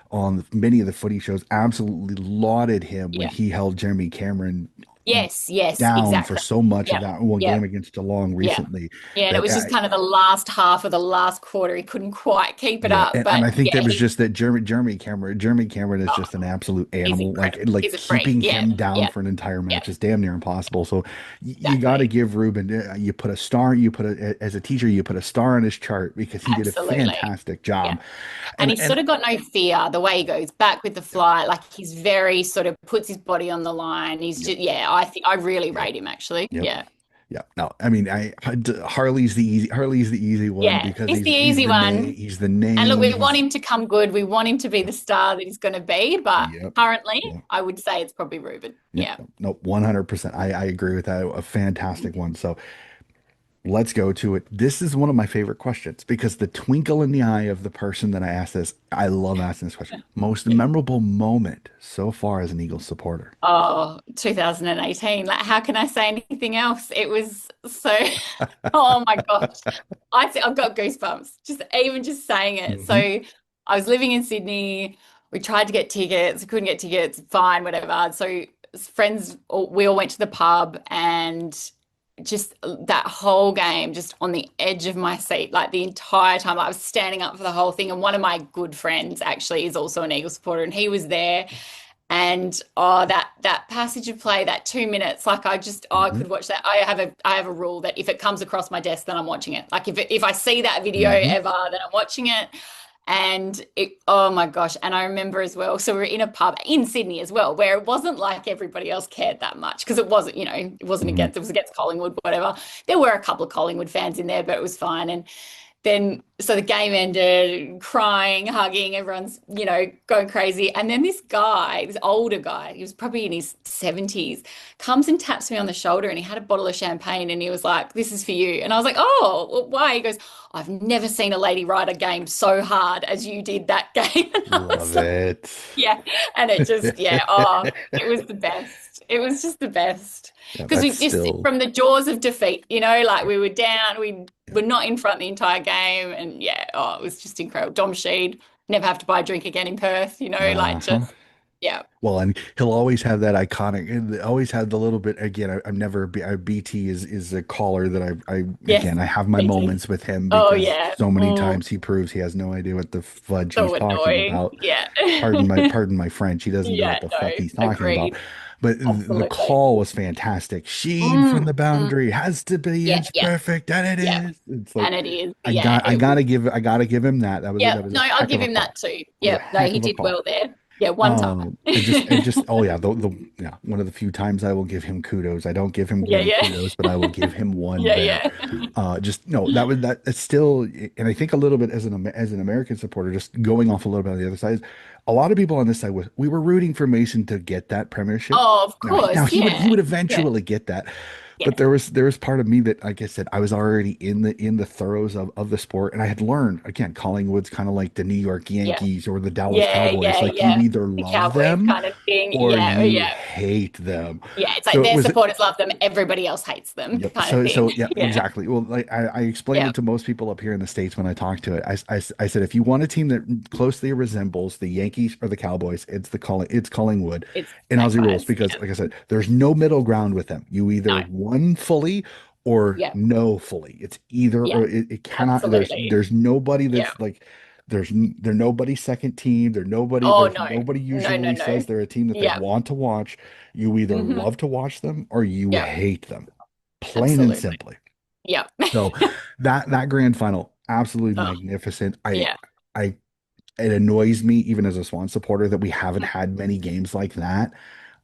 Speaker 1: on many of the footy shows absolutely lauded him when
Speaker 2: Yeah.
Speaker 1: he held Jeremy Cameron
Speaker 2: Yes. Yes.
Speaker 1: down for
Speaker 2: Exactly.
Speaker 1: so much of
Speaker 2: Yep.
Speaker 1: that one game
Speaker 2: Yep.
Speaker 1: against Geelong
Speaker 2: Yeah.
Speaker 1: recently
Speaker 2: Yeah. And it
Speaker 1: that
Speaker 2: was just kind of the last half of the last quarter. He couldn't quite keep it
Speaker 1: yeah,
Speaker 2: up.
Speaker 1: and
Speaker 2: But
Speaker 1: I think
Speaker 2: yeah,
Speaker 1: that was just that Jeremy Cameron is just an
Speaker 2: oh,
Speaker 1: absolute
Speaker 2: he's
Speaker 1: animal.
Speaker 2: incredible.
Speaker 1: Like
Speaker 2: He's a freak.
Speaker 1: keeping
Speaker 2: Yeah.
Speaker 1: him down
Speaker 2: Yeah.
Speaker 1: for an entire
Speaker 2: Yeah.
Speaker 1: match is damn near impossible. So you got to
Speaker 2: Exactly.
Speaker 1: give Ruben. You put a star. You put as a teacher. You put a star on his chart because he did a
Speaker 2: Absolutely.
Speaker 1: fantastic
Speaker 2: Yeah.
Speaker 1: job.
Speaker 2: And
Speaker 1: And
Speaker 2: he's sort of got no fear the way he goes back with the fly. Like he's very sort of puts his body on the line. He's
Speaker 1: yep,
Speaker 2: just, yeah, I think I really
Speaker 1: yep,
Speaker 2: rate him actually.
Speaker 1: yep.
Speaker 2: Yeah.
Speaker 1: Yeah, no, I mean, Harley's the easy one
Speaker 2: Yeah.
Speaker 1: because
Speaker 2: He's the easy one.
Speaker 1: he's the
Speaker 2: And look,
Speaker 1: name
Speaker 2: we want
Speaker 1: he's
Speaker 2: him to come good. We want him to be
Speaker 1: yep,
Speaker 2: the star that he's going to be. But
Speaker 1: yep,
Speaker 2: currently,
Speaker 1: yep.
Speaker 2: I would say it's probably Ruben.
Speaker 1: Yep.
Speaker 2: Yeah.
Speaker 1: No, 100%. I agree with that. A fantastic one. So let's go to it. This is one of my favorite questions because the twinkle in the eye of the person that I asked this, I love asking this question. Most memorable moment so far as an Eagles supporter.
Speaker 2: Oh, 2018. Like, how can I say anything else? It was so, oh my gosh. I've got goosebumps just even just saying it. So
Speaker 1: Hmm.
Speaker 2: I was living in Sydney. We tried to get tickets. We couldn't get tickets. Fine, whatever. So friends, we all went to the pub and just that whole game, just on the edge of my seat, like the entire time. I was standing up for the whole thing. And one of my good friends actually is also an Eagle supporter, and he was there. And oh, that passage of play, that 2 minutes, like I just I
Speaker 1: Hmm.
Speaker 2: could watch that. I have a rule that if it comes across my desk, then I'm watching it. Like if I see that video
Speaker 1: Hmm.
Speaker 2: ever, then I'm watching it. And it, oh my gosh. And I remember as well, so we were in a pub in Sydney as well, where it wasn't like everybody else cared that much because it wasn't, it wasn't
Speaker 1: Hmm.
Speaker 2: against, it was against Collingwood, whatever. There were a couple of Collingwood fans in there, but it was fine. And then so the game ended, crying, hugging, everyone's, going crazy. And then this guy, this older guy, he was probably in his 70s, comes and taps me on the shoulder and he had a bottle of champagne and he was like, "This is for you." And I was like, "Oh, well, why?" He goes, "I've never seen a lady ride a game so hard as you did that game." And I was
Speaker 1: Love
Speaker 2: like,
Speaker 1: it.
Speaker 2: yeah. And it just, yeah, oh, it was the best. It was just the best.
Speaker 1: Yeah,
Speaker 2: Because
Speaker 1: that's
Speaker 2: we just
Speaker 1: still
Speaker 2: from the jaws of defeat, like we were down, we were not in front the entire game. And yeah, oh, it was just incredible. Dom Sheed, never have to buy a drink again in Perth, like
Speaker 1: uh-huh.
Speaker 2: just, yeah.
Speaker 1: Well, and he'll always have that iconic, and always have the little bit. Again, I'm never BT is a caller that I
Speaker 2: Yes,
Speaker 1: again I have my
Speaker 2: me too.
Speaker 1: moments with him
Speaker 2: Oh,
Speaker 1: because
Speaker 2: yeah.
Speaker 1: so many
Speaker 2: Mm,
Speaker 1: times he proves he has no idea what the fudge he's
Speaker 2: so
Speaker 1: talking
Speaker 2: annoying.
Speaker 1: about.
Speaker 2: Yeah.
Speaker 1: Pardon my French. He doesn't know what
Speaker 2: Yeah,
Speaker 1: the
Speaker 2: no,
Speaker 1: fuck he's talking about.
Speaker 2: agreed.
Speaker 1: But the
Speaker 2: Absolutely.
Speaker 1: call was fantastic. Sheed from
Speaker 2: Mm,
Speaker 1: the
Speaker 2: mm.
Speaker 1: boundary has to be
Speaker 2: Yeah,
Speaker 1: inch
Speaker 2: yeah,
Speaker 1: perfect, and it
Speaker 2: yeah.
Speaker 1: is. It's like
Speaker 2: And it is, yeah,
Speaker 1: I
Speaker 2: it was.
Speaker 1: gotta give him that. That
Speaker 2: Yep.
Speaker 1: was a
Speaker 2: No, I'll
Speaker 1: heck of
Speaker 2: give
Speaker 1: a
Speaker 2: him that
Speaker 1: call.
Speaker 2: too.
Speaker 1: It was a
Speaker 2: Yep. No,
Speaker 1: heck
Speaker 2: he
Speaker 1: of a
Speaker 2: did
Speaker 1: call.
Speaker 2: well there. Yeah, one time.
Speaker 1: Oh yeah, yeah, one of the few times I will give him kudos. I don't give him
Speaker 2: Yeah,
Speaker 1: many
Speaker 2: yeah.
Speaker 1: kudos, but I will give him one
Speaker 2: Yeah,
Speaker 1: there.
Speaker 2: yeah.
Speaker 1: Just no, that was that. It's still, and I think a little bit as as an American supporter, just going off a little bit on the other side. A lot of people on this side was we were rooting for Mason to get that premiership.
Speaker 2: Oh, of
Speaker 1: Now
Speaker 2: course.
Speaker 1: he
Speaker 2: Yeah.
Speaker 1: would
Speaker 2: Yeah.
Speaker 1: eventually get that,
Speaker 2: Yeah.
Speaker 1: but there was part of me that, like I said, I was already in the throes of the sport, and I had learned again, Collingwood's kind of like the New York
Speaker 2: Yeah.
Speaker 1: Yankees or the Dallas
Speaker 2: Yeah.
Speaker 1: Cowboys.
Speaker 2: Yeah.
Speaker 1: Like you
Speaker 2: Yeah.
Speaker 1: either
Speaker 2: The
Speaker 1: love
Speaker 2: Cowboys
Speaker 1: them
Speaker 2: kind of thing.
Speaker 1: or
Speaker 2: Yeah.
Speaker 1: you
Speaker 2: Yeah.
Speaker 1: hate them.
Speaker 2: Yeah. It's like
Speaker 1: So it
Speaker 2: their
Speaker 1: was
Speaker 2: supporters love them. Everybody else hates them
Speaker 1: Yep.
Speaker 2: kind of thing.
Speaker 1: Yeah,
Speaker 2: Yeah.
Speaker 1: exactly. Well, like I explained
Speaker 2: Yeah.
Speaker 1: it to most people up here in the States when I talked to it. I said, if you want a team that closely resembles the Yankees or the Cowboys, it's Collingwood
Speaker 2: It's
Speaker 1: in Aussie rules
Speaker 2: Magpies.
Speaker 1: because,
Speaker 2: Yeah.
Speaker 1: like I said, there's no middle ground with them. You either
Speaker 2: No.
Speaker 1: won fully or
Speaker 2: Yeah.
Speaker 1: no fully. It's either
Speaker 2: Yeah.
Speaker 1: or it cannot,
Speaker 2: Absolutely.
Speaker 1: there's nobody
Speaker 2: Yeah.
Speaker 1: that's like they're nobody's second team.
Speaker 2: Oh,
Speaker 1: There's
Speaker 2: no.
Speaker 1: nobody
Speaker 2: No, no,
Speaker 1: usually
Speaker 2: no.
Speaker 1: says they're a team that they
Speaker 2: Yeah.
Speaker 1: want to watch. You either
Speaker 2: Hmm.
Speaker 1: love to watch them or you
Speaker 2: Yeah.
Speaker 1: hate them, plain and
Speaker 2: Absolutely.
Speaker 1: simply.
Speaker 2: Yeah.
Speaker 1: So that grand final, absolutely
Speaker 2: Oh,
Speaker 1: magnificent.
Speaker 2: yeah.
Speaker 1: I it annoys me even as a Swan supporter that we haven't had many games like that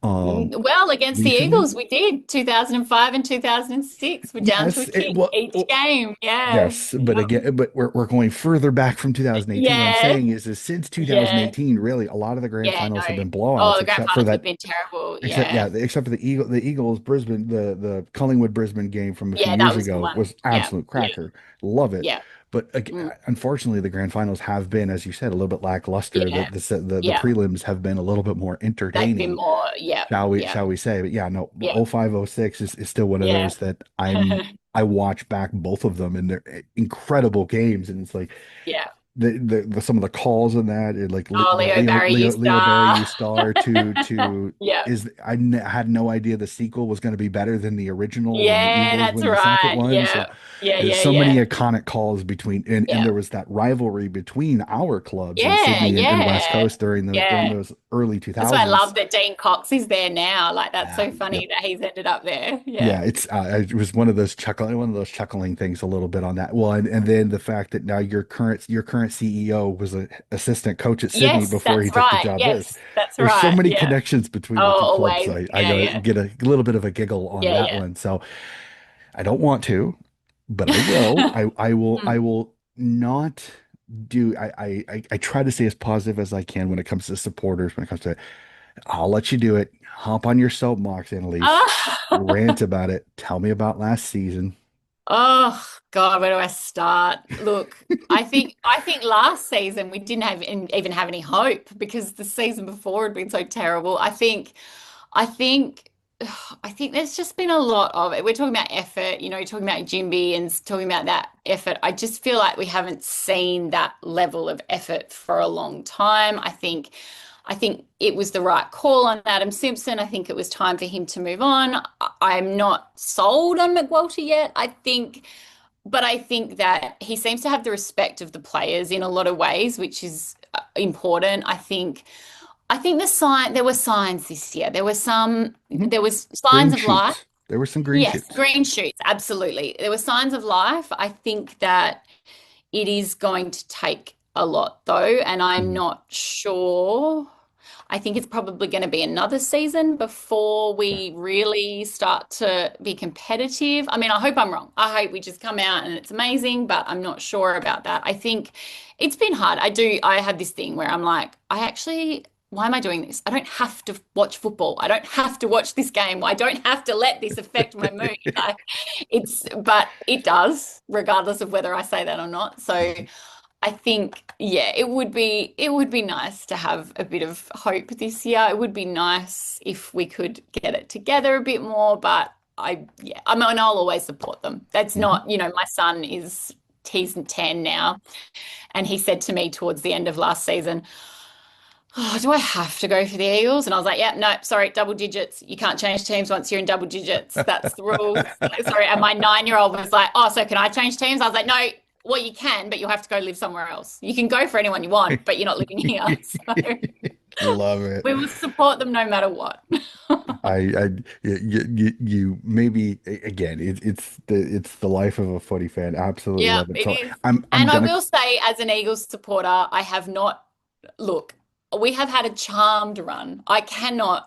Speaker 2: Well, against the
Speaker 1: recently.
Speaker 2: Eagles, we did 2005 and 2006. We're down to a
Speaker 1: Yes, it
Speaker 2: kick each
Speaker 1: well,
Speaker 2: game. Yeah.
Speaker 1: yes, but
Speaker 2: Yep.
Speaker 1: again, but we're going further back from 2018. What I'm
Speaker 2: Yeah.
Speaker 1: saying is since
Speaker 2: Yeah.
Speaker 1: 2018, really, a lot of the grand
Speaker 2: Yeah. No.
Speaker 1: finals have been
Speaker 2: Oh,
Speaker 1: blowouts,
Speaker 2: the grand
Speaker 1: except for
Speaker 2: finals have
Speaker 1: that.
Speaker 2: been terrible.
Speaker 1: Except
Speaker 2: Yeah.
Speaker 1: except for the Eagles Brisbane, the Collingwood Brisbane game from a few
Speaker 2: Yeah,
Speaker 1: years
Speaker 2: that was the
Speaker 1: ago
Speaker 2: one.
Speaker 1: was
Speaker 2: Yeah.
Speaker 1: absolute
Speaker 2: Yeah.
Speaker 1: cracker. Love it.
Speaker 2: Yeah.
Speaker 1: But
Speaker 2: Mm.
Speaker 1: unfortunately, the grand finals have been, as you said, a little bit lackluster.
Speaker 2: Yeah.
Speaker 1: The
Speaker 2: Yeah.
Speaker 1: prelims have been a little bit more
Speaker 2: They've been
Speaker 1: entertaining,
Speaker 2: more. Yeah. Yeah.
Speaker 1: shall we say? But yeah, no,
Speaker 2: Yeah.
Speaker 1: 05, 06 is still one of
Speaker 2: Yeah.
Speaker 1: those that I watch back both of them and they're incredible games, and it's like
Speaker 2: Yeah.
Speaker 1: the some of the calls in that, like
Speaker 2: Oh, Leo Barry, you
Speaker 1: Leo Barry,
Speaker 2: star.
Speaker 1: you star to
Speaker 2: Yeah.
Speaker 1: is had no idea the sequel was going to be better than the original when the
Speaker 2: Yeah,
Speaker 1: Eagles
Speaker 2: that's
Speaker 1: win the second
Speaker 2: right.
Speaker 1: one. So
Speaker 2: Yeah. Yeah.
Speaker 1: there's
Speaker 2: Yeah.
Speaker 1: so many
Speaker 2: Yeah.
Speaker 1: iconic calls between, and
Speaker 2: Yeah.
Speaker 1: there was that rivalry between our clubs in
Speaker 2: Yeah.
Speaker 1: Sydney and West
Speaker 2: Yeah.
Speaker 1: Coast during
Speaker 2: Yeah.
Speaker 1: those early
Speaker 2: That's why I
Speaker 1: 2000s.
Speaker 2: love that Dean Cox is there now. Like that's
Speaker 1: Yeah,
Speaker 2: so
Speaker 1: yep.
Speaker 2: funny that he's ended up there.
Speaker 1: Yeah,
Speaker 2: Yeah.
Speaker 1: it was one of those chuckling things a little bit on that. Well, and then the fact that now your current CEO was an assistant coach at Sydney
Speaker 2: Yes,
Speaker 1: before he
Speaker 2: that's
Speaker 1: took the
Speaker 2: right.
Speaker 1: job there.
Speaker 2: Yes, that's
Speaker 1: There's so
Speaker 2: right.
Speaker 1: many
Speaker 2: Yeah.
Speaker 1: connections between the two
Speaker 2: Oh,
Speaker 1: clubs.
Speaker 2: always.
Speaker 1: I
Speaker 2: Yeah,
Speaker 1: gotta
Speaker 2: yeah.
Speaker 1: get a little bit of a giggle on
Speaker 2: Yeah,
Speaker 1: that
Speaker 2: yeah.
Speaker 1: one. So I don't want to, but I will. I
Speaker 2: Mm.
Speaker 1: will not do I try to stay as positive as I can when it comes to supporters, when it comes to I'll let you do it. Hop on your soapbox, Annalise.
Speaker 2: Oh,
Speaker 1: Rant about it. Tell me about last season.
Speaker 2: oh God, where do I start? Look, I think last season we didn't even have any hope because the season before had been so terrible. I think I think there's just been a lot of it. We're talking about effort, you're talking about Jimby and talking about that effort. I just feel like we haven't seen that level of effort for a long time. I think it was the right call on Adam Simpson. I think it was time for him to move on. I'm not sold on McWalter yet. But I think that he seems to have the respect of the players in a lot of ways, which is important. I think there were signs this year.
Speaker 1: Mhm.
Speaker 2: There was
Speaker 1: Green
Speaker 2: signs of life.
Speaker 1: shoots. There were some green
Speaker 2: Yes,
Speaker 1: shoots.
Speaker 2: green shoots, absolutely. There were signs of life. I think that it is going to take a lot though, and I'm
Speaker 1: Mhm.
Speaker 2: not sure. I think it's probably going to be another season before
Speaker 1: Yeah.
Speaker 2: we really start to be competitive. I mean, I hope I'm wrong. I hope we just come out and it's amazing, but I'm not sure about that. I think it's been hard. I have this thing where I'm like, why am I doing this? I don't have to watch football. I don't have to watch this game. I don't have to let this affect my mood. But it does, regardless of whether I say that or not. So
Speaker 1: Mhm.
Speaker 2: I think, yeah, it would be nice to have a bit of hope this year. It would be nice if we could get it together a bit more, but yeah, I mean, I'll always support them. That's
Speaker 1: Mhm.
Speaker 2: not, my son he's 10 now, and he said to me towards the end of last season, "Oh, do I have to go for the Eagles?" And I was like, "Yeah, no, sorry, double digits. You can't change teams once you're in double digits. That's the rules." Sorry. And my 9-year-old was like, "Oh, so can I change teams?" I was like, "No, well, you can, but you'll have to go live somewhere else. You can go for anyone you want, but you're not living here." So
Speaker 1: Love it.
Speaker 2: we will support them no matter what.
Speaker 1: I you maybe again, it's the life of a footy fan. Absolutely
Speaker 2: Yeah,
Speaker 1: love it.
Speaker 2: it
Speaker 1: So
Speaker 2: is.
Speaker 1: I'm
Speaker 2: And I
Speaker 1: gonna.
Speaker 2: will say, as an Eagles supporter, I have not, look, we have had a charmed run. I cannot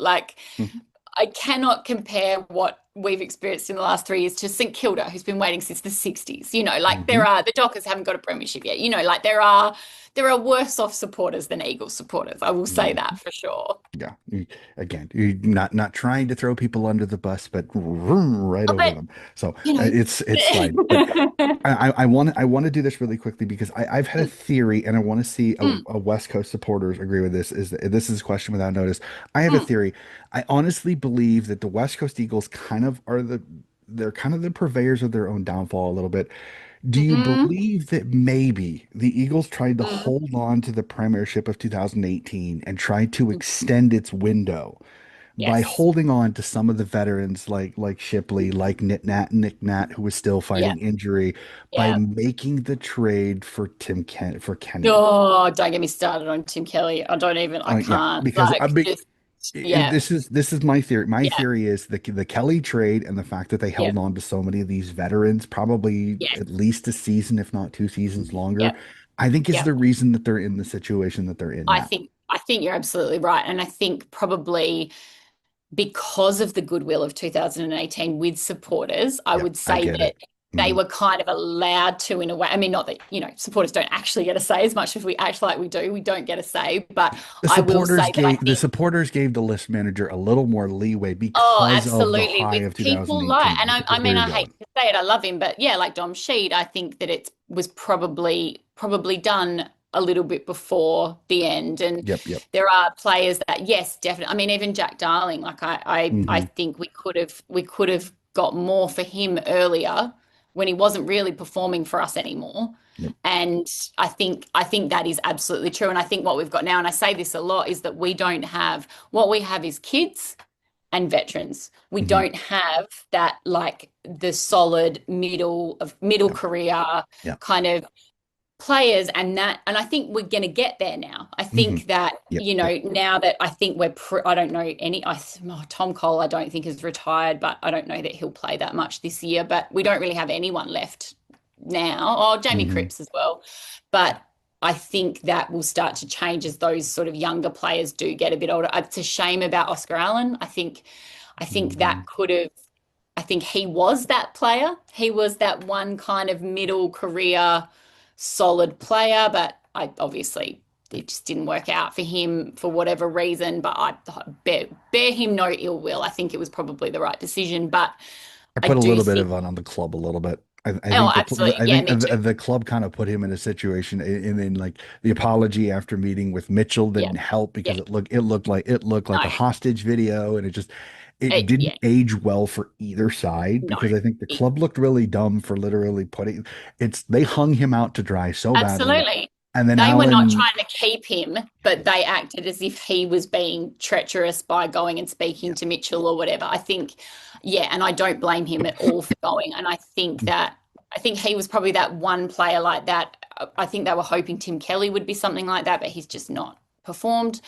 Speaker 2: compare what we've experienced in the last 3 years to St Kilda, who's been waiting since the 60s.
Speaker 1: Mhm.
Speaker 2: The Dockers haven't got a premiership yet. There are worse off supporters than Eagles supporters. I will say that for sure.
Speaker 1: Yeah. Again, you're not trying to throw people under the bus, but vroom, right
Speaker 2: Oh,
Speaker 1: over
Speaker 2: but
Speaker 1: them. So
Speaker 2: you know.
Speaker 1: it's fine. But I want to do this really quickly because I've had a
Speaker 2: Mm,
Speaker 1: theory and I want to see
Speaker 2: mm,
Speaker 1: a West Coast supporters agree with this. This is a question without notice. I have a
Speaker 2: mm,
Speaker 1: theory. I honestly believe that the West Coast Eagles kind of are they're kind of the purveyors of their own downfall a little bit. Do you
Speaker 2: mm,
Speaker 1: believe that maybe the Eagles tried to
Speaker 2: mm.
Speaker 1: hold on to the premiership of 2018 and tried to extend its window by
Speaker 2: Yes.
Speaker 1: holding on to some of the veterans like Shipley, like Nick Nat, who was still
Speaker 2: Yeah.
Speaker 1: fighting injury, by
Speaker 2: Yeah.
Speaker 1: making the trade for for Kennedy?
Speaker 2: Oh, don't get me started on Tim Kelly. I
Speaker 1: Yeah,
Speaker 2: can't.
Speaker 1: because
Speaker 2: Just, yeah.
Speaker 1: this is my theory. My
Speaker 2: Yeah.
Speaker 1: theory is the Kelly trade and the fact that they
Speaker 2: Yeah.
Speaker 1: held on to so many of these veterans, probably
Speaker 2: Yeah.
Speaker 1: at least a season, if not 2 seasons longer,
Speaker 2: Yeah.
Speaker 1: I think is
Speaker 2: Yeah.
Speaker 1: the reason that they're in the situation that they're in now.
Speaker 2: I think you're absolutely right. And I think probably because of the goodwill of 2018 with supporters, I
Speaker 1: Yep,
Speaker 2: would
Speaker 1: I
Speaker 2: say
Speaker 1: get
Speaker 2: that
Speaker 1: it.
Speaker 2: they
Speaker 1: Mhm.
Speaker 2: were kind of allowed to, in a way. I mean, not that, supporters don't actually get a say as much as we act like we do. We don't get a say, but I will say that I
Speaker 1: The
Speaker 2: think,
Speaker 1: supporters gave the list manager a little more leeway
Speaker 2: oh,
Speaker 1: because of the
Speaker 2: absolutely.
Speaker 1: high
Speaker 2: With
Speaker 1: of
Speaker 2: people like,
Speaker 1: 2018.
Speaker 2: and
Speaker 1: Look
Speaker 2: I
Speaker 1: where
Speaker 2: mean,
Speaker 1: you're
Speaker 2: I hate
Speaker 1: going.
Speaker 2: to say it, I love him, but yeah, like Dom Sheed, I think that it was probably done a little bit before the end. And
Speaker 1: Yep.
Speaker 2: there are players that, yes, definitely. I mean, even Jack Darling, like I
Speaker 1: Hmm.
Speaker 2: think we could have got more for him earlier when he wasn't really performing for us anymore.
Speaker 1: Yep.
Speaker 2: And I think that is absolutely true. And I think what we've got now, and I say this a lot, is that we don't have what we have is kids and veterans. We
Speaker 1: Hmm.
Speaker 2: don't have that, like, the solid middle
Speaker 1: Yep.
Speaker 2: career
Speaker 1: Yep.
Speaker 2: kind of players, and I think we're going to get there now. I
Speaker 1: Hmm.
Speaker 2: think that,
Speaker 1: Yep.
Speaker 2: now that I think I don't know Tom Cole, I don't think is retired, but I don't know that he'll play that much this year, but we don't really have anyone left now. Oh, Jamie
Speaker 1: Hmm.
Speaker 2: Cripps as well. But I think that will start to change as those sort of younger players do get a bit older. It's a shame about Oscar Allen. I think that
Speaker 1: Hmm.
Speaker 2: could have, I think he was that player. He was that one kind of middle career solid player, but I obviously it just didn't work out for him for whatever reason. But I bear him no ill will. I think it was probably the right decision. But
Speaker 1: I
Speaker 2: I
Speaker 1: put a
Speaker 2: do
Speaker 1: little bit
Speaker 2: think,
Speaker 1: of on the club a little bit. I
Speaker 2: oh,
Speaker 1: think
Speaker 2: absolutely.
Speaker 1: I
Speaker 2: Yeah,
Speaker 1: think
Speaker 2: me too.
Speaker 1: the club kind of put him in a situation, and then like the apology after meeting with Mitchell
Speaker 2: Yeah,
Speaker 1: didn't help
Speaker 2: yeah,
Speaker 1: because it looked like a
Speaker 2: no,
Speaker 1: hostage video, and it didn't
Speaker 2: yeah,
Speaker 1: age well for either side
Speaker 2: no.
Speaker 1: because I think the
Speaker 2: It,
Speaker 1: club looked really dumb for literally putting they hung him out to dry so badly,
Speaker 2: Absolutely.
Speaker 1: and then
Speaker 2: They were not
Speaker 1: Alan,
Speaker 2: trying to keep him, but they acted as if he was being treacherous by going and speaking
Speaker 1: yeah.
Speaker 2: to Mitchell or whatever. I think, yeah, and I don't blame him at all for going. And I think he was probably that one player like that. I think they were hoping Tim Kelly would be something like that, but he's just not performed.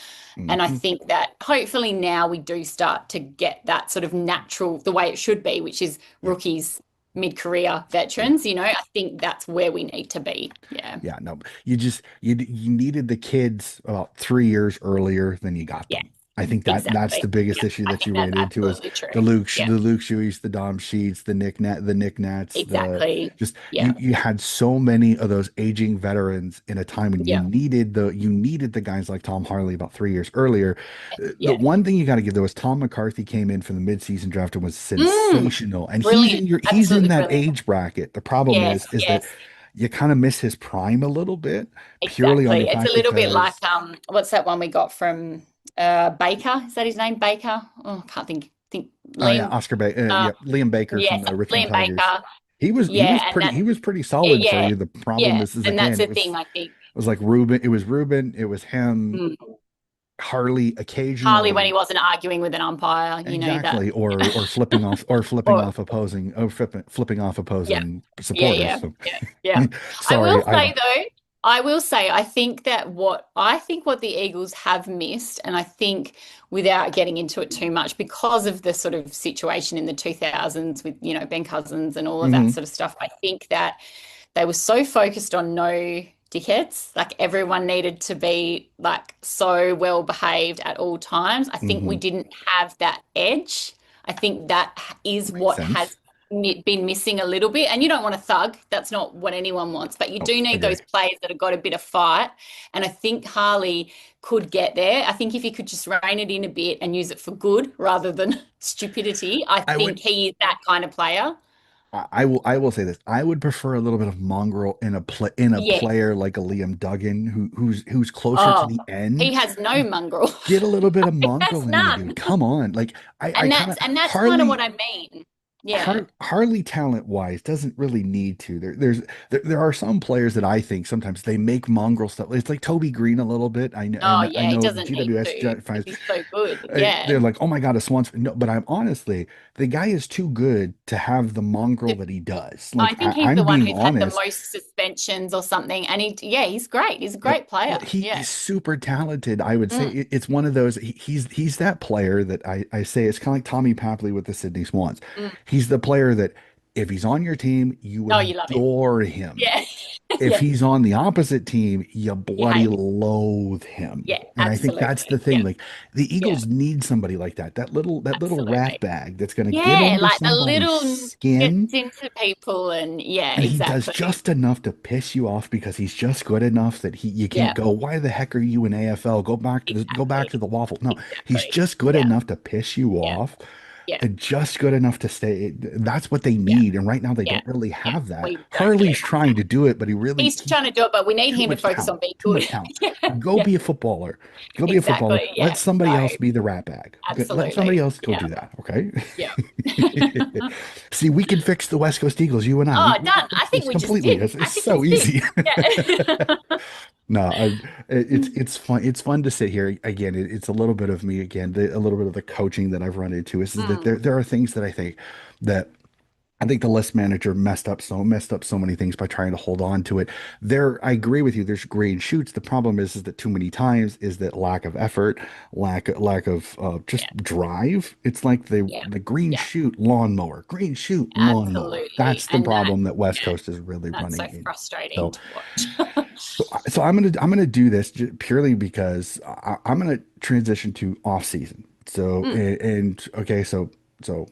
Speaker 2: And I
Speaker 1: Mhm.
Speaker 2: think that hopefully now we do start to get that sort of natural, the way it should be, which is
Speaker 1: Yeah.
Speaker 2: rookies. mid-career
Speaker 1: Yeah.
Speaker 2: veterans. I think that's where we need to be. Yeah.
Speaker 1: Yeah, no, you needed the kids about 3 years earlier than you got
Speaker 2: Yes,
Speaker 1: them. I think that's
Speaker 2: exactly.
Speaker 1: the biggest
Speaker 2: Yeah,
Speaker 1: issue
Speaker 2: I
Speaker 1: that you
Speaker 2: think that's
Speaker 1: ran into is
Speaker 2: absolutely true.
Speaker 1: the
Speaker 2: Yeah,
Speaker 1: Luke Shueys, the Dom Sheets, the Nick Nats, the
Speaker 2: exactly.
Speaker 1: just
Speaker 2: Yeah,
Speaker 1: you had so many of those aging veterans in a time when
Speaker 2: yeah,
Speaker 1: you needed the guys like Tom Harley about 3 years earlier. The
Speaker 2: yeah.
Speaker 1: one thing you got to give though is Tom McCarthy came in for the midseason draft and was
Speaker 2: Mm,
Speaker 1: sensational, and
Speaker 2: brilliant.
Speaker 1: he's in
Speaker 2: Absolutely
Speaker 1: that
Speaker 2: brilliant.
Speaker 1: age bracket. The problem
Speaker 2: Yes,
Speaker 1: is that
Speaker 2: yes,
Speaker 1: you kind of miss his prime a little bit purely on the
Speaker 2: exactly. It's a
Speaker 1: fact
Speaker 2: little bit like
Speaker 1: because
Speaker 2: what's that one we got from Baker? Is that his name? Baker? Oh, I can't think
Speaker 1: oh yeah,
Speaker 2: Liam.
Speaker 1: Yeah, Liam Baker from
Speaker 2: Yes,
Speaker 1: the Richmond
Speaker 2: Liam
Speaker 1: Tigers.
Speaker 2: Baker. Yeah, and that
Speaker 1: He was pretty
Speaker 2: yeah,
Speaker 1: solid for
Speaker 2: yeah,
Speaker 1: you. The problem
Speaker 2: yeah.
Speaker 1: is
Speaker 2: And that's
Speaker 1: again
Speaker 2: the thing, I think.
Speaker 1: it was like Ruben, it was him,
Speaker 2: Mm.
Speaker 1: Harley
Speaker 2: Harley when he
Speaker 1: occasionally.
Speaker 2: wasn't arguing with an umpire, that.
Speaker 1: Exactly,
Speaker 2: Or
Speaker 1: flipping off
Speaker 2: yeah,
Speaker 1: opposing
Speaker 2: yeah,
Speaker 1: supporters.
Speaker 2: yeah,
Speaker 1: So
Speaker 2: yeah, yeah. I will
Speaker 1: sorry, I
Speaker 2: say though, I think that what the Eagles have missed, and I think without getting into it too much, because of the sort of situation in the 2000s with, Ben Cousins and all of that
Speaker 1: hmm
Speaker 2: sort of stuff, I think that they were so focused on no dickheads. Like everyone needed to be like so well behaved at all times. I think we
Speaker 1: hmm
Speaker 2: didn't have that edge. I think that is
Speaker 1: makes
Speaker 2: what has
Speaker 1: sense.
Speaker 2: been missing a little bit. And you don't want a thug. That's not what anyone wants. But you
Speaker 1: Oh,
Speaker 2: do need
Speaker 1: agree.
Speaker 2: those players that have got a bit of fight. And I think Harley could get there. I think if he could just rein it in a bit and use it for good rather than stupidity, I
Speaker 1: I
Speaker 2: think
Speaker 1: would
Speaker 2: he is that kind of player.
Speaker 1: I will say this. I would prefer a little bit of mongrel in a
Speaker 2: Yeah.
Speaker 1: player like a Liam Duggan who's closer to
Speaker 2: Oh,
Speaker 1: the
Speaker 2: he
Speaker 1: end.
Speaker 2: has no mongrel.
Speaker 1: Get a little bit of
Speaker 2: He has
Speaker 1: mongrel in you, dude.
Speaker 2: none.
Speaker 1: Come on. Like I
Speaker 2: And
Speaker 1: kind of
Speaker 2: that's kind of what I mean. Yeah.
Speaker 1: Harley talent wise doesn't really need to. There are some players that I think sometimes they make mongrel stuff. It's like Toby Green a little bit.
Speaker 2: Oh,
Speaker 1: I
Speaker 2: yeah, he
Speaker 1: know
Speaker 2: doesn't need
Speaker 1: GWS
Speaker 2: to because
Speaker 1: fans
Speaker 2: he's so good. Yeah.
Speaker 1: they're like, oh my God, a Swans. No, but I'm honestly the guy is too good to have the mongrel
Speaker 2: To-
Speaker 1: that he does.
Speaker 2: I
Speaker 1: Like
Speaker 2: think he's
Speaker 1: I'm
Speaker 2: the one
Speaker 1: being
Speaker 2: who's had the
Speaker 1: honest.
Speaker 2: most suspensions or something. And yeah, he's great. He's a
Speaker 1: Yep.
Speaker 2: great player.
Speaker 1: He
Speaker 2: Yeah.
Speaker 1: is super talented. I would say
Speaker 2: Mm,
Speaker 1: it's one of those. He's that player that I say it's kind of like Tommy Papley with the Sydney Swans.
Speaker 2: mm.
Speaker 1: He's the player that if he's on your team, you
Speaker 2: Oh, you love him.
Speaker 1: adore him.
Speaker 2: Yeah.
Speaker 1: If
Speaker 2: Yeah.
Speaker 1: he's on the opposite team, you
Speaker 2: You
Speaker 1: bloody
Speaker 2: hate him.
Speaker 1: loathe him.
Speaker 2: Yeah,
Speaker 1: And I think that's the
Speaker 2: absolutely.
Speaker 1: thing.
Speaker 2: Yeah.
Speaker 1: Like the
Speaker 2: Yeah.
Speaker 1: Eagles need somebody like that. That little rat
Speaker 2: Absolutely.
Speaker 1: bag that's going to get
Speaker 2: Yeah.
Speaker 1: under
Speaker 2: Like the
Speaker 1: somebody's
Speaker 2: little gets
Speaker 1: skin.
Speaker 2: into people and yeah,
Speaker 1: And he does
Speaker 2: exactly.
Speaker 1: just enough to piss you off because he's just good enough that you can't
Speaker 2: Yeah.
Speaker 1: go, why the heck are you in AFL? Go back
Speaker 2: Exactly.
Speaker 1: to the waffle. No, he's
Speaker 2: Exactly.
Speaker 1: just good
Speaker 2: Yeah.
Speaker 1: enough to piss you
Speaker 2: Yeah.
Speaker 1: off
Speaker 2: Yeah.
Speaker 1: and just good enough to stay. That's what they
Speaker 2: Yeah.
Speaker 1: need. And right now they
Speaker 2: Yeah.
Speaker 1: don't really
Speaker 2: Yeah.
Speaker 1: have that.
Speaker 2: We don't
Speaker 1: Harley's
Speaker 2: get
Speaker 1: trying to do it, but
Speaker 2: He's trying to do it, but we need
Speaker 1: too
Speaker 2: him to
Speaker 1: much
Speaker 2: focus on
Speaker 1: talent,
Speaker 2: being
Speaker 1: too
Speaker 2: good.
Speaker 1: much talent.
Speaker 2: Yeah.
Speaker 1: Go
Speaker 2: Yeah.
Speaker 1: be a footballer. Go be a footballer.
Speaker 2: Exactly.
Speaker 1: Let
Speaker 2: Yeah.
Speaker 1: somebody
Speaker 2: No,
Speaker 1: else be the rat bag. Let somebody
Speaker 2: absolutely.
Speaker 1: else go
Speaker 2: Yeah.
Speaker 1: do that. Okay.
Speaker 2: Yeah.
Speaker 1: See, we can fix the West Coast Eagles, you and I.
Speaker 2: Oh,
Speaker 1: We can
Speaker 2: done. I
Speaker 1: fix
Speaker 2: think
Speaker 1: this
Speaker 2: we just
Speaker 1: completely.
Speaker 2: did. I
Speaker 1: It's
Speaker 2: think we
Speaker 1: so
Speaker 2: just did.
Speaker 1: easy.
Speaker 2: Yeah.
Speaker 1: No, it's fun. It's fun to sit here again. It's a little bit of me again. A little bit of the coaching that I've run into is that
Speaker 2: Mm.
Speaker 1: there are things that I think the list manager messed up so many things by trying to hold on to it. I agree with you. There's green shoots. The problem is that too many times is that lack of effort, lack of
Speaker 2: Yeah.
Speaker 1: just drive. It's like
Speaker 2: Yeah.
Speaker 1: the green
Speaker 2: Yeah.
Speaker 1: shoot lawnmower, green shoot lawnmower.
Speaker 2: Absolutely.
Speaker 1: That's the
Speaker 2: And
Speaker 1: problem that West
Speaker 2: yeah,
Speaker 1: Coast is really
Speaker 2: that's
Speaker 1: running
Speaker 2: so
Speaker 1: in.
Speaker 2: frustrating
Speaker 1: So
Speaker 2: to watch.
Speaker 1: so I'm gonna do this purely because I'm gonna transition to off season. So
Speaker 2: Mm.
Speaker 1: okay, so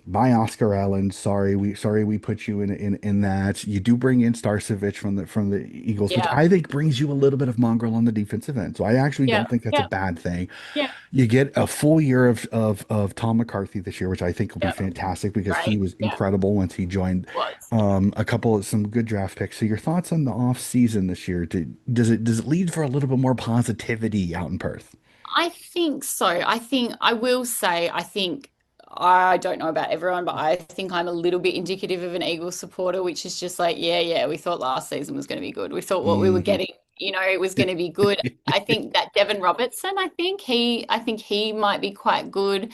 Speaker 1: bye Oscar Allen. Sorry we put you in that. You do bring in Starcevich from the Eagles, which
Speaker 2: Yeah.
Speaker 1: I think brings you a little bit of mongrel on the defensive end. So I actually
Speaker 2: Yeah.
Speaker 1: don't think that's a
Speaker 2: Yeah.
Speaker 1: bad thing.
Speaker 2: Yeah.
Speaker 1: You get a full year of Tom McCarthy this year, which I think will be
Speaker 2: Yeah.
Speaker 1: fantastic because he
Speaker 2: Right.
Speaker 1: was
Speaker 2: Yeah.
Speaker 1: incredible once he joined
Speaker 2: Was.
Speaker 1: a couple of some good draft picks. So your thoughts on the off season this year? Does it lead for a little bit more positivity out in Perth?
Speaker 2: I think so. I will say, I don't know about everyone, but I think I'm a little bit indicative of an Eagles supporter, which is just like, yeah, yeah, we thought last season was going to be good. We thought what we were
Speaker 1: hmm
Speaker 2: getting, it was going to be good. I think that Devin Robertson, I think he might be quite good.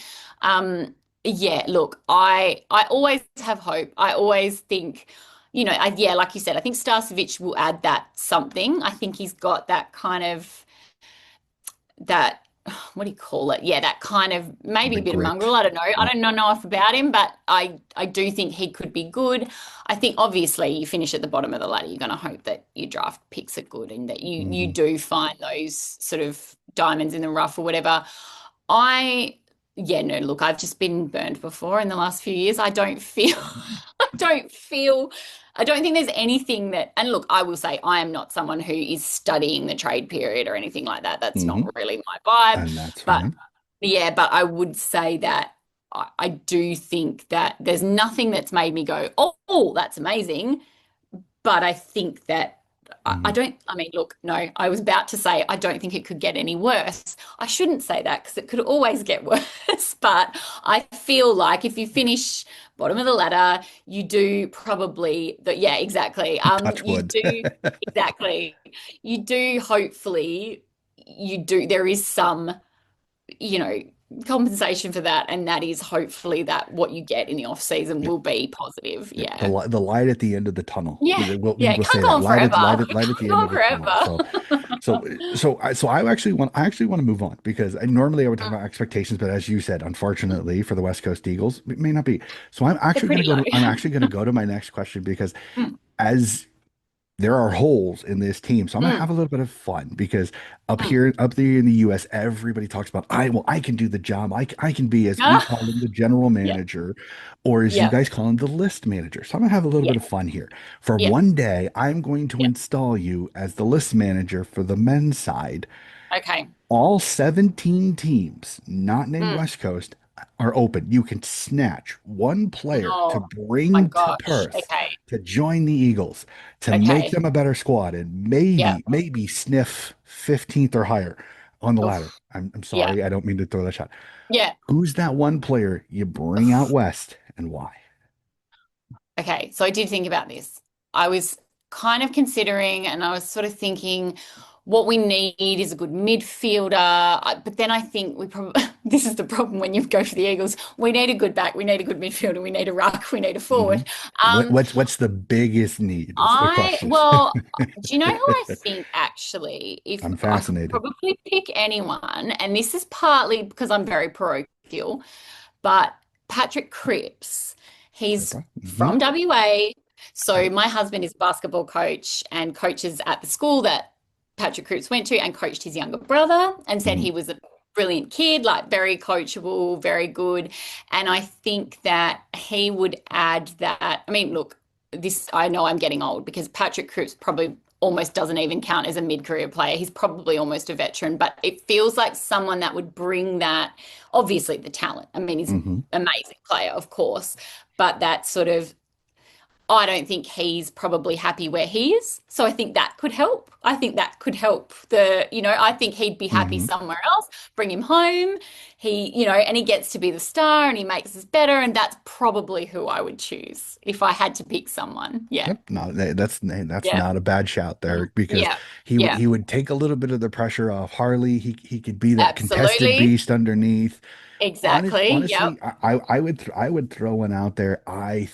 Speaker 2: Yeah, look, I always have hope. I always think, yeah, like you said, I think Starcevich will add that something. I think he's got that kind of that. what do you call it? Yeah, that kind of maybe
Speaker 1: The
Speaker 2: a bit of
Speaker 1: grit.
Speaker 2: mongrel. I don't know. I
Speaker 1: Yeah.
Speaker 2: don't know enough about him, but I do think he could be good. I think obviously you finish at the bottom of the ladder, you're going to hope that your draft picks are good and that you
Speaker 1: Hmm.
Speaker 2: do find those sort of diamonds in the rough or whatever. I yeah, no, look, I've just been burned before in the last few years. I don't feel I don't feel I don't think there's anything that, and look, I will say I am not someone who is studying the trade period or anything like that. That's
Speaker 1: Hmm.
Speaker 2: not really my vibe.
Speaker 1: And that's
Speaker 2: But
Speaker 1: fine.
Speaker 2: yeah, but I would say that I do think that there's nothing that's made me go, oh, that's amazing. But I think that I
Speaker 1: Hmm.
Speaker 2: don't, I mean, look, no, I was about to say I don't think it could get any worse. I shouldn't say that because it could always get worse. But I feel like if you finish bottom of the ladder, you do probably that, yeah, exactly.
Speaker 1: Touch
Speaker 2: You
Speaker 1: wood.
Speaker 2: do exactly. You do hopefully you do there is some, you know, compensation for that, and that is hopefully that what you get in the off season will be positive.
Speaker 1: Yep.
Speaker 2: Yeah.
Speaker 1: The light at the end of the tunnel.
Speaker 2: Yeah,
Speaker 1: We
Speaker 2: yeah, it
Speaker 1: will
Speaker 2: can't
Speaker 1: say
Speaker 2: go
Speaker 1: that
Speaker 2: on forever. It
Speaker 1: light at
Speaker 2: can't
Speaker 1: the
Speaker 2: go
Speaker 1: end
Speaker 2: on
Speaker 1: of the tunnel. So
Speaker 2: forever.
Speaker 1: I actually want to move on because I normally I would talk
Speaker 2: Mm,
Speaker 1: about expectations, but as you said, unfortunately for the West Coast Eagles, it may not be. So
Speaker 2: they're pretty
Speaker 1: I'm
Speaker 2: low.
Speaker 1: actually going to go to my next question because
Speaker 2: Mm,
Speaker 1: as there are holes in this team. So I'm gonna
Speaker 2: mm,
Speaker 1: have a little bit of fun because
Speaker 2: mm.
Speaker 1: up there in the US, everybody talks about I can do the job. I can be, as we
Speaker 2: Ah,
Speaker 1: call him, the general
Speaker 2: yeah,
Speaker 1: manager, or as you
Speaker 2: yeah,
Speaker 1: guys call him, the list manager. So I'm gonna have a little
Speaker 2: yeah,
Speaker 1: bit of fun here. For
Speaker 2: yeah,
Speaker 1: one day, I'm going to
Speaker 2: yeah.
Speaker 1: install you as the list manager for the men's side.
Speaker 2: Okay.
Speaker 1: All 17 teams, not named
Speaker 2: Mm.
Speaker 1: West Coast, are open. You can snatch one player to
Speaker 2: Oh my
Speaker 1: bring to
Speaker 2: gosh.
Speaker 1: Perth
Speaker 2: Okay.
Speaker 1: to join the Eagles to make
Speaker 2: Okay.
Speaker 1: them a better squad and
Speaker 2: Yeah.
Speaker 1: maybe sniff 15th or higher on the ladder.
Speaker 2: Oof.
Speaker 1: I'm
Speaker 2: Yeah.
Speaker 1: sorry, I don't mean to throw that shot.
Speaker 2: Yeah.
Speaker 1: Who's that one player you bring out west and why?
Speaker 2: Okay, so I did think about this. I was kind of considering, and I was sort of thinking, what we need is a good midfielder. But then I think we probably, this is the problem when you go for the Eagles. We need a good back, we need a good midfielder, we need a ruck, we need a
Speaker 1: Hmm.
Speaker 2: forward. Um,
Speaker 1: What's the biggest need is the
Speaker 2: I,
Speaker 1: question.
Speaker 2: well, do you know who I think actually, if
Speaker 1: I'm
Speaker 2: I could
Speaker 1: fascinated.
Speaker 2: probably pick anyone, and this is partly because I'm very parochial, but Patrick Cripps, he's
Speaker 1: Hmm.
Speaker 2: from WA. So
Speaker 1: Yep.
Speaker 2: my husband is a basketball coach and coaches at the school that Patrick Cripps went to and coached his younger brother and said
Speaker 1: Hmm.
Speaker 2: he was a brilliant kid, like very coachable, very good. And I think that he would add that. I mean, look, this I know I'm getting old because Patrick Cripps probably almost doesn't even count as a mid-career player. He's probably almost a veteran, but it feels like someone that would bring that, obviously the talent. I mean, he's an
Speaker 1: Hmm.
Speaker 2: amazing player, of course, but that sort of I don't think he's probably happy where he is. So I think that could help. I think that could help I think he'd be happy
Speaker 1: Hmm.
Speaker 2: somewhere else, bring him home. And he gets to be the star and he makes us better. And that's probably who I would choose if I had to pick someone. Yeah.
Speaker 1: Yep, no, that's
Speaker 2: Yeah.
Speaker 1: not a bad shout
Speaker 2: Mm.
Speaker 1: there because
Speaker 2: Yeah. Yeah.
Speaker 1: he would take a little bit of the pressure off Harley. He could be that contested
Speaker 2: Absolutely.
Speaker 1: beast underneath.
Speaker 2: Exactly. Yep.
Speaker 1: Honestly, I would throw one out there. I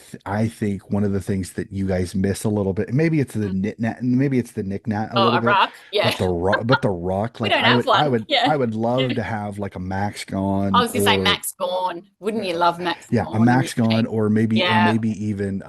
Speaker 1: think one of the things that you guys miss a little bit, maybe it's the knit nat, maybe it's the knick nat a
Speaker 2: Oh,
Speaker 1: little
Speaker 2: a
Speaker 1: bit,
Speaker 2: rock. Yeah.
Speaker 1: but the rock,
Speaker 2: We
Speaker 1: like
Speaker 2: don't have one. Yeah.
Speaker 1: I would love
Speaker 2: Yeah.
Speaker 1: to have like a Max
Speaker 2: I
Speaker 1: gone
Speaker 2: was gonna say
Speaker 1: or
Speaker 2: Max Gawn. Wouldn't you love Max
Speaker 1: yeah, a
Speaker 2: Gawn in your
Speaker 1: Max gone
Speaker 2: team?
Speaker 1: or
Speaker 2: Yeah.
Speaker 1: maybe even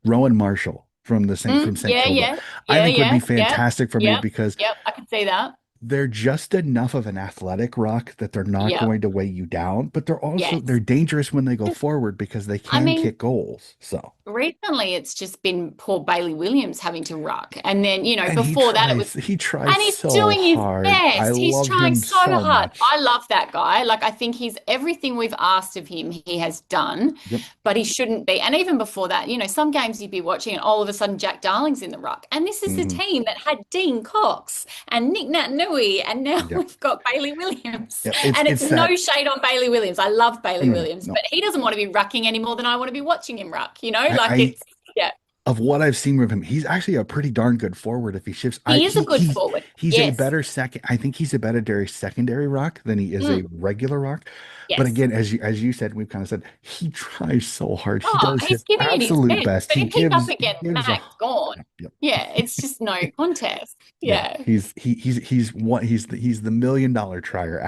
Speaker 1: Rowan Marshall from from St.
Speaker 2: Yeah,
Speaker 1: Kilda.
Speaker 2: yeah,
Speaker 1: I
Speaker 2: yeah,
Speaker 1: think would be
Speaker 2: yeah, yeah,
Speaker 1: fantastic for me
Speaker 2: yeah,
Speaker 1: because
Speaker 2: yep. I can see that.
Speaker 1: they're just enough of an athletic rock that they're not
Speaker 2: Yep.
Speaker 1: going to weigh you down, but they're
Speaker 2: Yes.
Speaker 1: dangerous when they go forward because they
Speaker 2: I
Speaker 1: can
Speaker 2: mean,
Speaker 1: kick goals. So,
Speaker 2: recently it's just been poor Bailey Williams having to ruck. And then,
Speaker 1: and
Speaker 2: before that it was
Speaker 1: he tries
Speaker 2: and he's
Speaker 1: so
Speaker 2: doing his
Speaker 1: hard. I
Speaker 2: best. He's
Speaker 1: love
Speaker 2: trying
Speaker 1: him
Speaker 2: so
Speaker 1: so
Speaker 2: hard.
Speaker 1: much.
Speaker 2: I love that guy. Like, I think he's everything we've asked of him, he has done,
Speaker 1: Yep.
Speaker 2: but he shouldn't be. And even before that, some games you'd be watching and all of a sudden Jack Darling's in the ruck. And this is the
Speaker 1: Hmm.
Speaker 2: team that had Dean Cox and Nick Nat Nui, and now
Speaker 1: Yep.
Speaker 2: we've got Bailey Williams.
Speaker 1: Yep.
Speaker 2: And it's
Speaker 1: It's
Speaker 2: no
Speaker 1: that.
Speaker 2: shade on Bailey Williams. I love
Speaker 1: Oh,
Speaker 2: Bailey
Speaker 1: no, no,
Speaker 2: Williams,
Speaker 1: no.
Speaker 2: but he doesn't want to be rucking any more than I want to be watching him ruck,
Speaker 1: I,
Speaker 2: Like
Speaker 1: I
Speaker 2: it's, yeah.
Speaker 1: of what I've seen of him, he's actually a pretty darn good forward if he shifts.
Speaker 2: He is a good forward.
Speaker 1: He's a
Speaker 2: Yes.
Speaker 1: better second. I think he's a better secondary rock than he is a
Speaker 2: Mm,
Speaker 1: regular rock. But
Speaker 2: yes.
Speaker 1: again, as you said, we've kind of said he tries so hard. He
Speaker 2: Oh,
Speaker 1: does
Speaker 2: he's
Speaker 1: his
Speaker 2: giving it his
Speaker 1: absolute
Speaker 2: best.
Speaker 1: best.
Speaker 2: But if he's up
Speaker 1: He
Speaker 2: against
Speaker 1: gives a
Speaker 2: Max Gone,
Speaker 1: yep, yep.
Speaker 2: yeah, it's just no contest.
Speaker 1: Yeah,
Speaker 2: Yeah.
Speaker 1: he's the $1 million trier.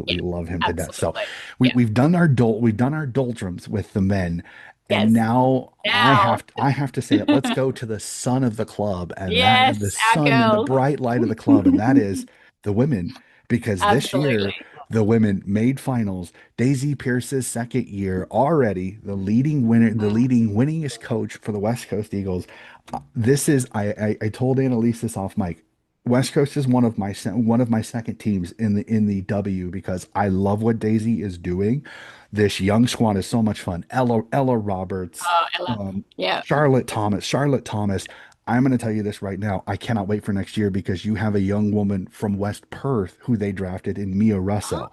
Speaker 2: Yeah.
Speaker 1: Absolutely love him to death. So
Speaker 2: Absolutely. Yeah.
Speaker 1: we've done our doldrums with the men, and
Speaker 2: Yes.
Speaker 1: now
Speaker 2: Now,
Speaker 1: I have to say that let's go to the sun of the club, and that the
Speaker 2: yes, our
Speaker 1: sun and the
Speaker 2: girls.
Speaker 1: bright light of the club, and that is the women, because this year
Speaker 2: Absolutely.
Speaker 1: the women made finals. Daisy Pierce's second year already, the leading winner, the
Speaker 2: Mm.
Speaker 1: leading winningest coach for the West Coast Eagles. This is I told Annalise this off mic. West Coast is one of my second teams in the W because I love what Daisy is doing. This young squad is so much fun. Ella Roberts,
Speaker 2: Oh, Ella.
Speaker 1: um,
Speaker 2: Yeah.
Speaker 1: Charlotte Thomas. I'm going to tell you this right now. I cannot wait for next year because you have a young woman from West Perth who they drafted in Mia
Speaker 2: Oh,
Speaker 1: Russo.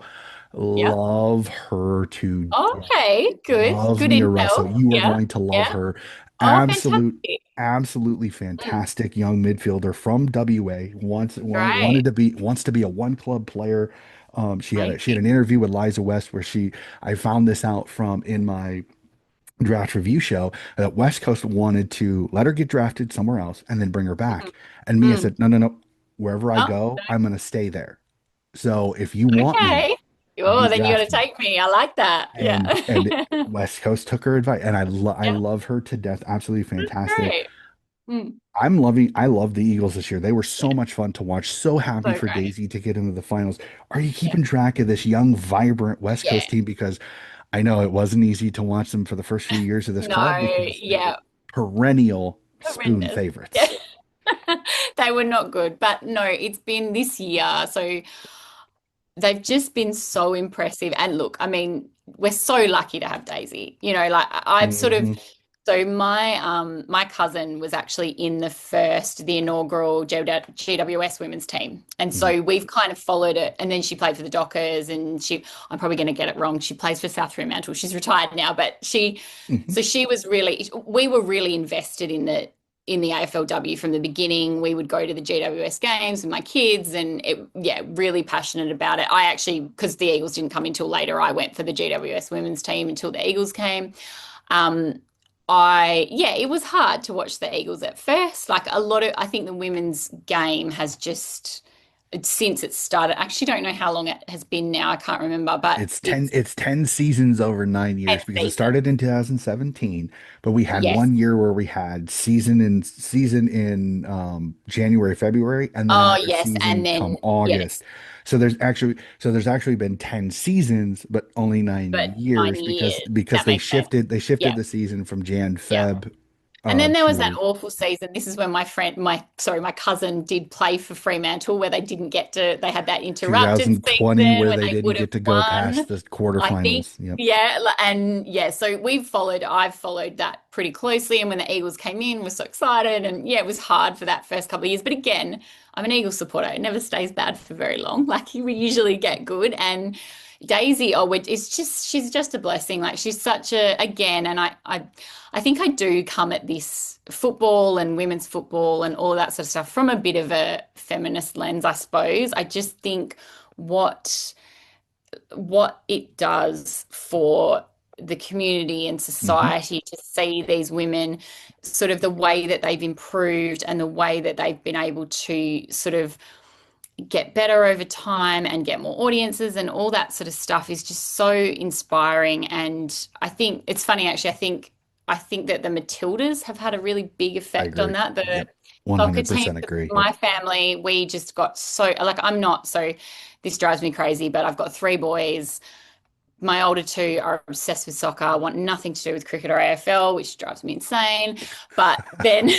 Speaker 2: yeah.
Speaker 1: Love her to death.
Speaker 2: Okay, good.
Speaker 1: Love
Speaker 2: Good
Speaker 1: Mia Russo.
Speaker 2: intel.
Speaker 1: You are
Speaker 2: Yeah.
Speaker 1: going to love
Speaker 2: Yeah.
Speaker 1: her.
Speaker 2: Oh,
Speaker 1: Absolute,
Speaker 2: fantastic.
Speaker 1: absolutely
Speaker 2: Mm,
Speaker 1: fantastic young midfielder from WA.
Speaker 2: great.
Speaker 1: Wants to be a one club player. She had
Speaker 2: Amazing.
Speaker 1: an interview with Liza West where I found this out from in my draft review show that West Coast wanted to let her get drafted somewhere else and then bring her
Speaker 2: Mm,
Speaker 1: back. And Mia
Speaker 2: mm.
Speaker 1: said, no, no, no. Wherever I
Speaker 2: Oh,
Speaker 1: go, I'm going to stay there. So if you want me,
Speaker 2: okay. Oh,
Speaker 1: you
Speaker 2: then you got to
Speaker 1: draft me.
Speaker 2: take me. I like that. Yeah.
Speaker 1: And West Coast took her advice, and I
Speaker 2: Yeah.
Speaker 1: love her to death. Absolutely
Speaker 2: That's
Speaker 1: fantastic.
Speaker 2: great. Mm,
Speaker 1: I love the Eagles this year. They were so
Speaker 2: yeah.
Speaker 1: much fun to watch. So happy
Speaker 2: So
Speaker 1: for
Speaker 2: great.
Speaker 1: Daisy to get into the finals. Are you
Speaker 2: Yeah.
Speaker 1: keeping track of this young, vibrant West
Speaker 2: Yeah.
Speaker 1: Coast team? Because I know it wasn't easy to watch them for the first few years of this
Speaker 2: No,
Speaker 1: club because they were
Speaker 2: yeah.
Speaker 1: perennial spoon
Speaker 2: Horrendous. Yeah.
Speaker 1: favorites.
Speaker 2: They were not good. But no, it's been this year. So they've just been so impressive. And look, I mean, we're so lucky to have Daisy. Like I've sort of
Speaker 1: Hmm.
Speaker 2: so my cousin was actually in the inaugural GWS women's team. And
Speaker 1: Hmm.
Speaker 2: so we've kind of followed it. And then she played for the Dockers and I'm probably going to get it wrong. She plays for South Fremantle. She's retired now, but
Speaker 1: Hmm.
Speaker 2: so we were really invested in the AFLW from the beginning. We would go to the GWS games with my kids and yeah, really passionate about it. I actually, because the Eagles didn't come until later, I went for the GWS women's team until the Eagles came. Um, yeah, it was hard to watch the Eagles at first. Like I think the women's game has just, since it started, I actually don't know how long it has been now. I can't remember, but it's
Speaker 1: It's 10 seasons over 9 years
Speaker 2: 10th
Speaker 1: because it
Speaker 2: season.
Speaker 1: started in 2017, but we had
Speaker 2: Yes.
Speaker 1: one year where we had season in January, February, and then
Speaker 2: Oh,
Speaker 1: another
Speaker 2: yes.
Speaker 1: season
Speaker 2: And
Speaker 1: come
Speaker 2: then,
Speaker 1: August.
Speaker 2: yes.
Speaker 1: So there's actually been 10 seasons, but only nine
Speaker 2: But nine
Speaker 1: years
Speaker 2: years.
Speaker 1: because
Speaker 2: That makes sense.
Speaker 1: they shifted
Speaker 2: Yeah.
Speaker 1: the season from Jan
Speaker 2: Yeah.
Speaker 1: Feb
Speaker 2: And then there was that
Speaker 1: to
Speaker 2: awful season. This is when my cousin did play for Fremantle where they had that interrupted
Speaker 1: 2020
Speaker 2: season
Speaker 1: where
Speaker 2: when
Speaker 1: they
Speaker 2: they
Speaker 1: didn't
Speaker 2: would have
Speaker 1: get to go past
Speaker 2: won.
Speaker 1: the
Speaker 2: I think,
Speaker 1: quarterfinals. Yep.
Speaker 2: yeah. And yeah, so I've followed that pretty closely. And when the Eagles came in, we're so excited. And yeah, it was hard for that first couple of years. But again, I'm an Eagles supporter. It never stays bad for very long. Like we usually get good. And Daisy, she's just a blessing. Like she's such again, and I think I do come at this football and women's football and all that sort of stuff from a bit of a feminist lens, I suppose. I just think what it does for the community and
Speaker 1: Hmm.
Speaker 2: society to see these women, sort of the way that they've improved and the way that they've been able to sort of get better over time and get more audiences and all that sort of stuff is just so inspiring. And I think it's funny actually. I think that the Matildas have had a really big
Speaker 1: I
Speaker 2: effect on
Speaker 1: agree.
Speaker 2: that. The
Speaker 1: Yep.
Speaker 2: soccer team,
Speaker 1: 100% agree.
Speaker 2: my family, we just got so like I'm not so this drives me crazy, but I've got three boys. My older two are obsessed with soccer, want nothing to do with cricket or AFL, which drives me insane. But then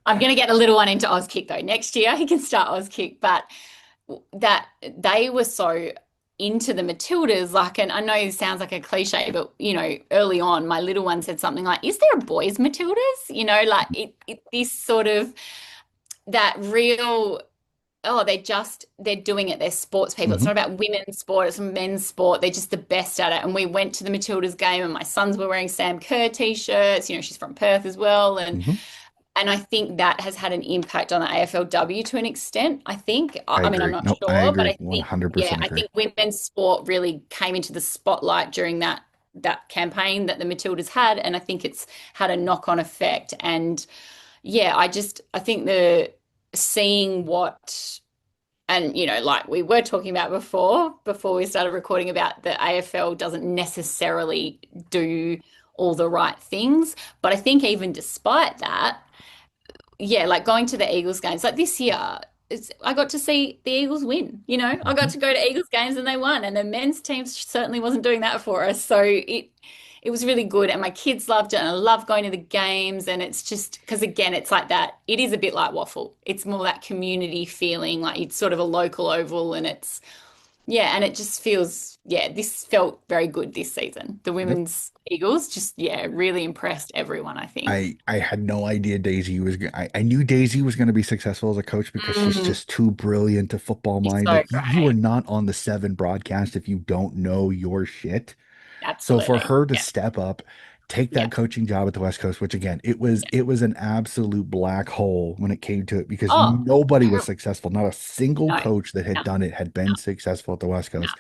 Speaker 2: I'm going to get the little one into Auskick though. Next year he can start Auskick, but that they were so into the Matildas, like, and I know it sounds like a cliche, but early on, my little one said something like, "Is there a boys Matildas?" Like this sort of that real. oh, they're doing it. They're sports people. It's
Speaker 1: Hmm.
Speaker 2: not about women's sport, it's men's sport. They're just the best at it. And we went to the Matildas game and my sons were wearing Sam Kerr t-shirts. She's from Perth as well.
Speaker 1: Hmm.
Speaker 2: And I think that has had an impact on the AFLW to an extent, I think.
Speaker 1: I
Speaker 2: I mean, I'm
Speaker 1: agree.
Speaker 2: not
Speaker 1: Nope, I
Speaker 2: sure, but
Speaker 1: agree.
Speaker 2: I think, yeah,
Speaker 1: 100%
Speaker 2: I
Speaker 1: agree.
Speaker 2: think women's sport really came into the spotlight during that campaign that the Matildas had. And I think it's had a knock-on effect. And yeah, I think the seeing what and like we were talking about before we started recording about the AFL doesn't necessarily do all the right things, but I think even despite that, yeah, like going to the Eagles games, like this year, I got to see the Eagles win. I got
Speaker 1: Hmm.
Speaker 2: to go to Eagles games and they won, and the men's team certainly wasn't doing that for us. So it was really good, and my kids loved it, and I love going to the games. And it's just because again, it's like that. It is a bit like waffle. It's more that community feeling, like it's sort of a local oval, and it's yeah, and it just feels yeah. This felt very good this season. The
Speaker 1: Yep.
Speaker 2: women's Eagles just yeah really impressed everyone. I think.
Speaker 1: I had no idea Daisy was. I knew Daisy was going to be successful as a coach because she's
Speaker 2: Mm.
Speaker 1: just too brilliant to football
Speaker 2: She's so
Speaker 1: minded. You are
Speaker 2: great.
Speaker 1: not on the Seven broadcast if you don't know your shit. So for
Speaker 2: Absolutely.
Speaker 1: her to
Speaker 2: Yeah.
Speaker 1: step up, take
Speaker 2: Yeah.
Speaker 1: that coaching job at the West Coast, which again,
Speaker 2: Yeah.
Speaker 1: it was an absolute black hole when it came to it because
Speaker 2: Oh,
Speaker 1: nobody was
Speaker 2: terrible.
Speaker 1: successful. Not a single
Speaker 2: No,
Speaker 1: coach that had
Speaker 2: no,
Speaker 1: done it had
Speaker 2: no,
Speaker 1: been successful at the West
Speaker 2: no.
Speaker 1: Coast.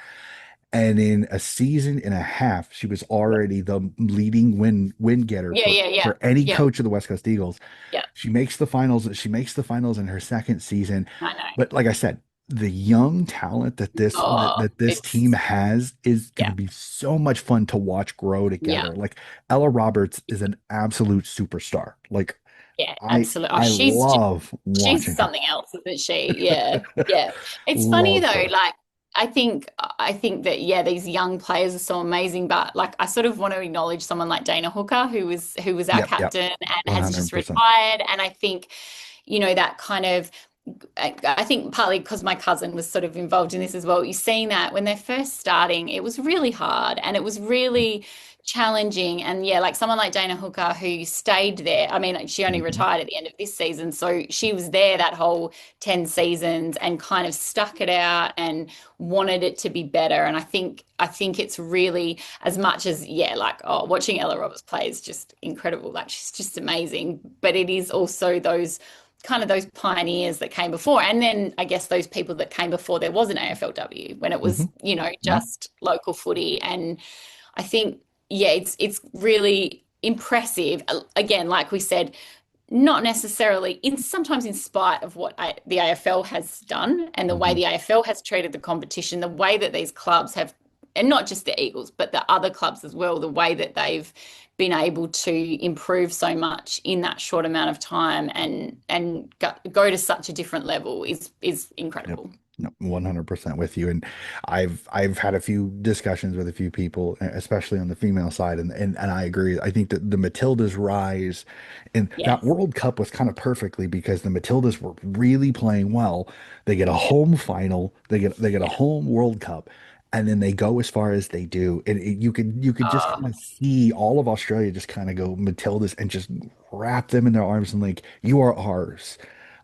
Speaker 1: And in a season and a half, she was
Speaker 2: Yeah.
Speaker 1: already the leading win getter
Speaker 2: Yeah. Yeah. Yeah.
Speaker 1: for any
Speaker 2: Yeah.
Speaker 1: coach of the West Coast Eagles.
Speaker 2: Yeah.
Speaker 1: She makes the finals. She makes the finals in her second season.
Speaker 2: I know.
Speaker 1: But like I said, the young talent that
Speaker 2: Oh,
Speaker 1: this team
Speaker 2: it's
Speaker 1: has is going to
Speaker 2: yeah.
Speaker 1: be so much fun to watch grow
Speaker 2: Yeah.
Speaker 1: together. Like Ella Roberts is an absolute superstar. Like
Speaker 2: Yeah. Absolutely. Oh,
Speaker 1: I love
Speaker 2: she's
Speaker 1: watching her.
Speaker 2: something else, isn't she? Yeah. Yeah. It's funny
Speaker 1: Love
Speaker 2: though,
Speaker 1: her.
Speaker 2: like I think that yeah, these young players are so amazing, but like I sort of want to acknowledge someone like Dana Hooker who was our
Speaker 1: Yep.
Speaker 2: captain and has just
Speaker 1: 100%.
Speaker 2: retired. And I think, that kind of I think partly because my cousin was sort of involved in this as well. You're seeing that when they're first starting, it was really hard and it was
Speaker 1: Yep.
Speaker 2: really challenging. And yeah, like someone like Dana Hooker who stayed there. I mean, she only
Speaker 1: Mhm.
Speaker 2: retired at the end of this season. So she was there that whole 10 seasons and kind of stuck it out and wanted it to be better. And I think it's really as much as, yeah, like watching Ella Roberts play is just incredible. Like she's just amazing. But it is also those pioneers that came before. And then I guess those people that came before there was an AFLW when it was,
Speaker 1: Mhm. Yep.
Speaker 2: just local footy. And I think, yeah, it's really impressive. Again, like we said, not necessarily sometimes in spite of what the AFL has done and the way
Speaker 1: Mhm.
Speaker 2: the AFL has treated the competition, the way that these clubs have, and not just the Eagles, but the other clubs as well, the way that they've been able to improve so much in that short amount of time and go to such a different level is
Speaker 1: Yep.
Speaker 2: incredible.
Speaker 1: No, 100% with you. And I've had a few discussions with a few people, especially on the female side, and I agree. I think that the Matildas rise and that
Speaker 2: Yes.
Speaker 1: World Cup was kind of perfectly because the Matildas were really playing well. They get a
Speaker 2: Yeah.
Speaker 1: home final, they get a
Speaker 2: Yeah.
Speaker 1: home World Cup, and then they go as far as they do. And you could just kind
Speaker 2: Oh,
Speaker 1: of see all of Australia just kind of go Matildas and just wrap them in their arms and like, you are ours.